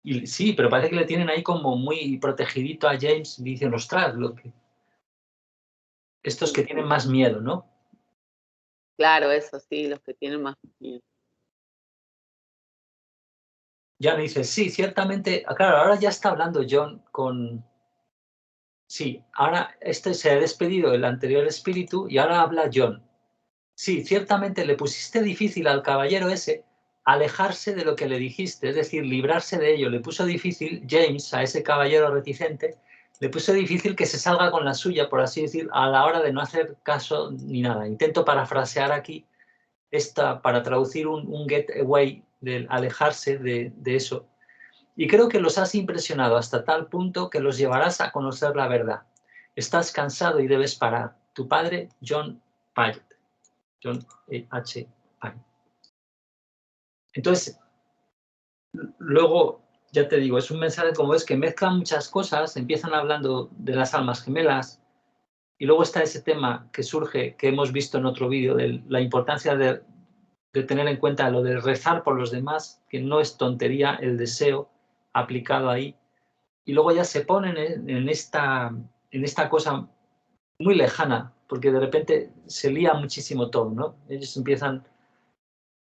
Y sí, pero parece que le tienen ahí como muy protegidito a James. Dicen, ostras, estos que tienen más miedo, ¿no? Claro, eso sí, los que tienen más miedo. Ya me dice, sí, ciertamente, claro, ahora ya está hablando John con... Sí, ahora se ha despedido el anterior espíritu y ahora habla John. Sí, ciertamente le pusiste difícil al caballero ese alejarse de lo que le dijiste, es decir, librarse de ello. Le puso difícil James a ese caballero reticente, le puso difícil que se salga con la suya, por así decir, a la hora de no hacer caso ni nada. Intento parafrasear aquí para traducir un get away, del alejarse de eso. Y creo que los has impresionado hasta tal punto que los llevarás a conocer la verdad. Estás cansado y debes parar. Tu padre, John Pyatt. John H. Pyatt. Entonces, luego, ya te digo, es un mensaje como es que mezclan muchas cosas, empiezan hablando de las almas gemelas, y luego está ese tema que surge, que hemos visto en otro vídeo, de la importancia de tener en cuenta lo de rezar por los demás, que no es tontería el deseo aplicado ahí. Y luego ya se ponen en esta cosa muy lejana, porque de repente se lía muchísimo todo, ¿no? Ellos empiezan...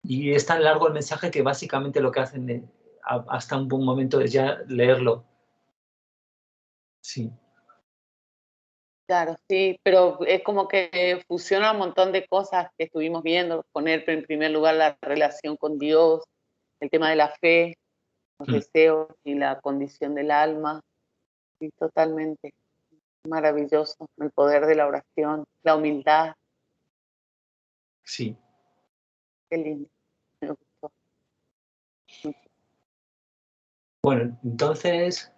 Y es tan largo el mensaje que básicamente lo que hacen hasta un buen momento es ya leerlo. Sí. Claro, sí, pero es como que fusiona un montón de cosas que estuvimos viendo, poner en primer lugar la relación con Dios, el tema de la fe, los deseos y la condición del alma. Sí, totalmente maravilloso, el poder de la oración, la humildad. Sí. Qué lindo, me gustó. Bueno, entonces,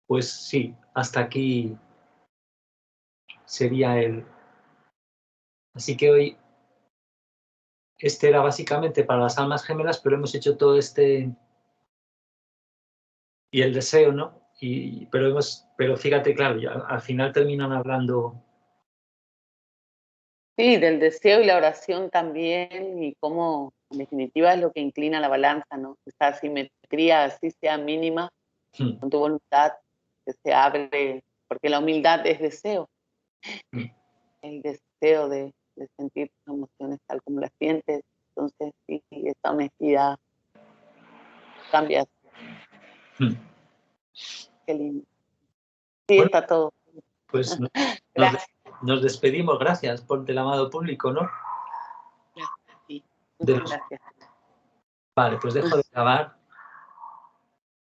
pues sí, hasta aquí sería el... Así que hoy, este era básicamente para las almas gemelas, pero hemos hecho todo y el deseo, ¿no? Pero fíjate, claro, ya, al final terminan hablando... Sí, del deseo y la oración también, y cómo en definitiva es lo que inclina la balanza, ¿no? Esa simetría, así sea mínima, con tu voluntad, que se abre, porque la humildad es deseo, el deseo de sentir tus emociones tal como las sientes. Entonces, sí, esa honestidad cambia. Qué lindo. Sí, Bueno, está todo. Pues Gracias. nos despedimos. Gracias por el amado público, ¿no? Sí, De muchas los- gracias. Vale, pues dejo de grabar.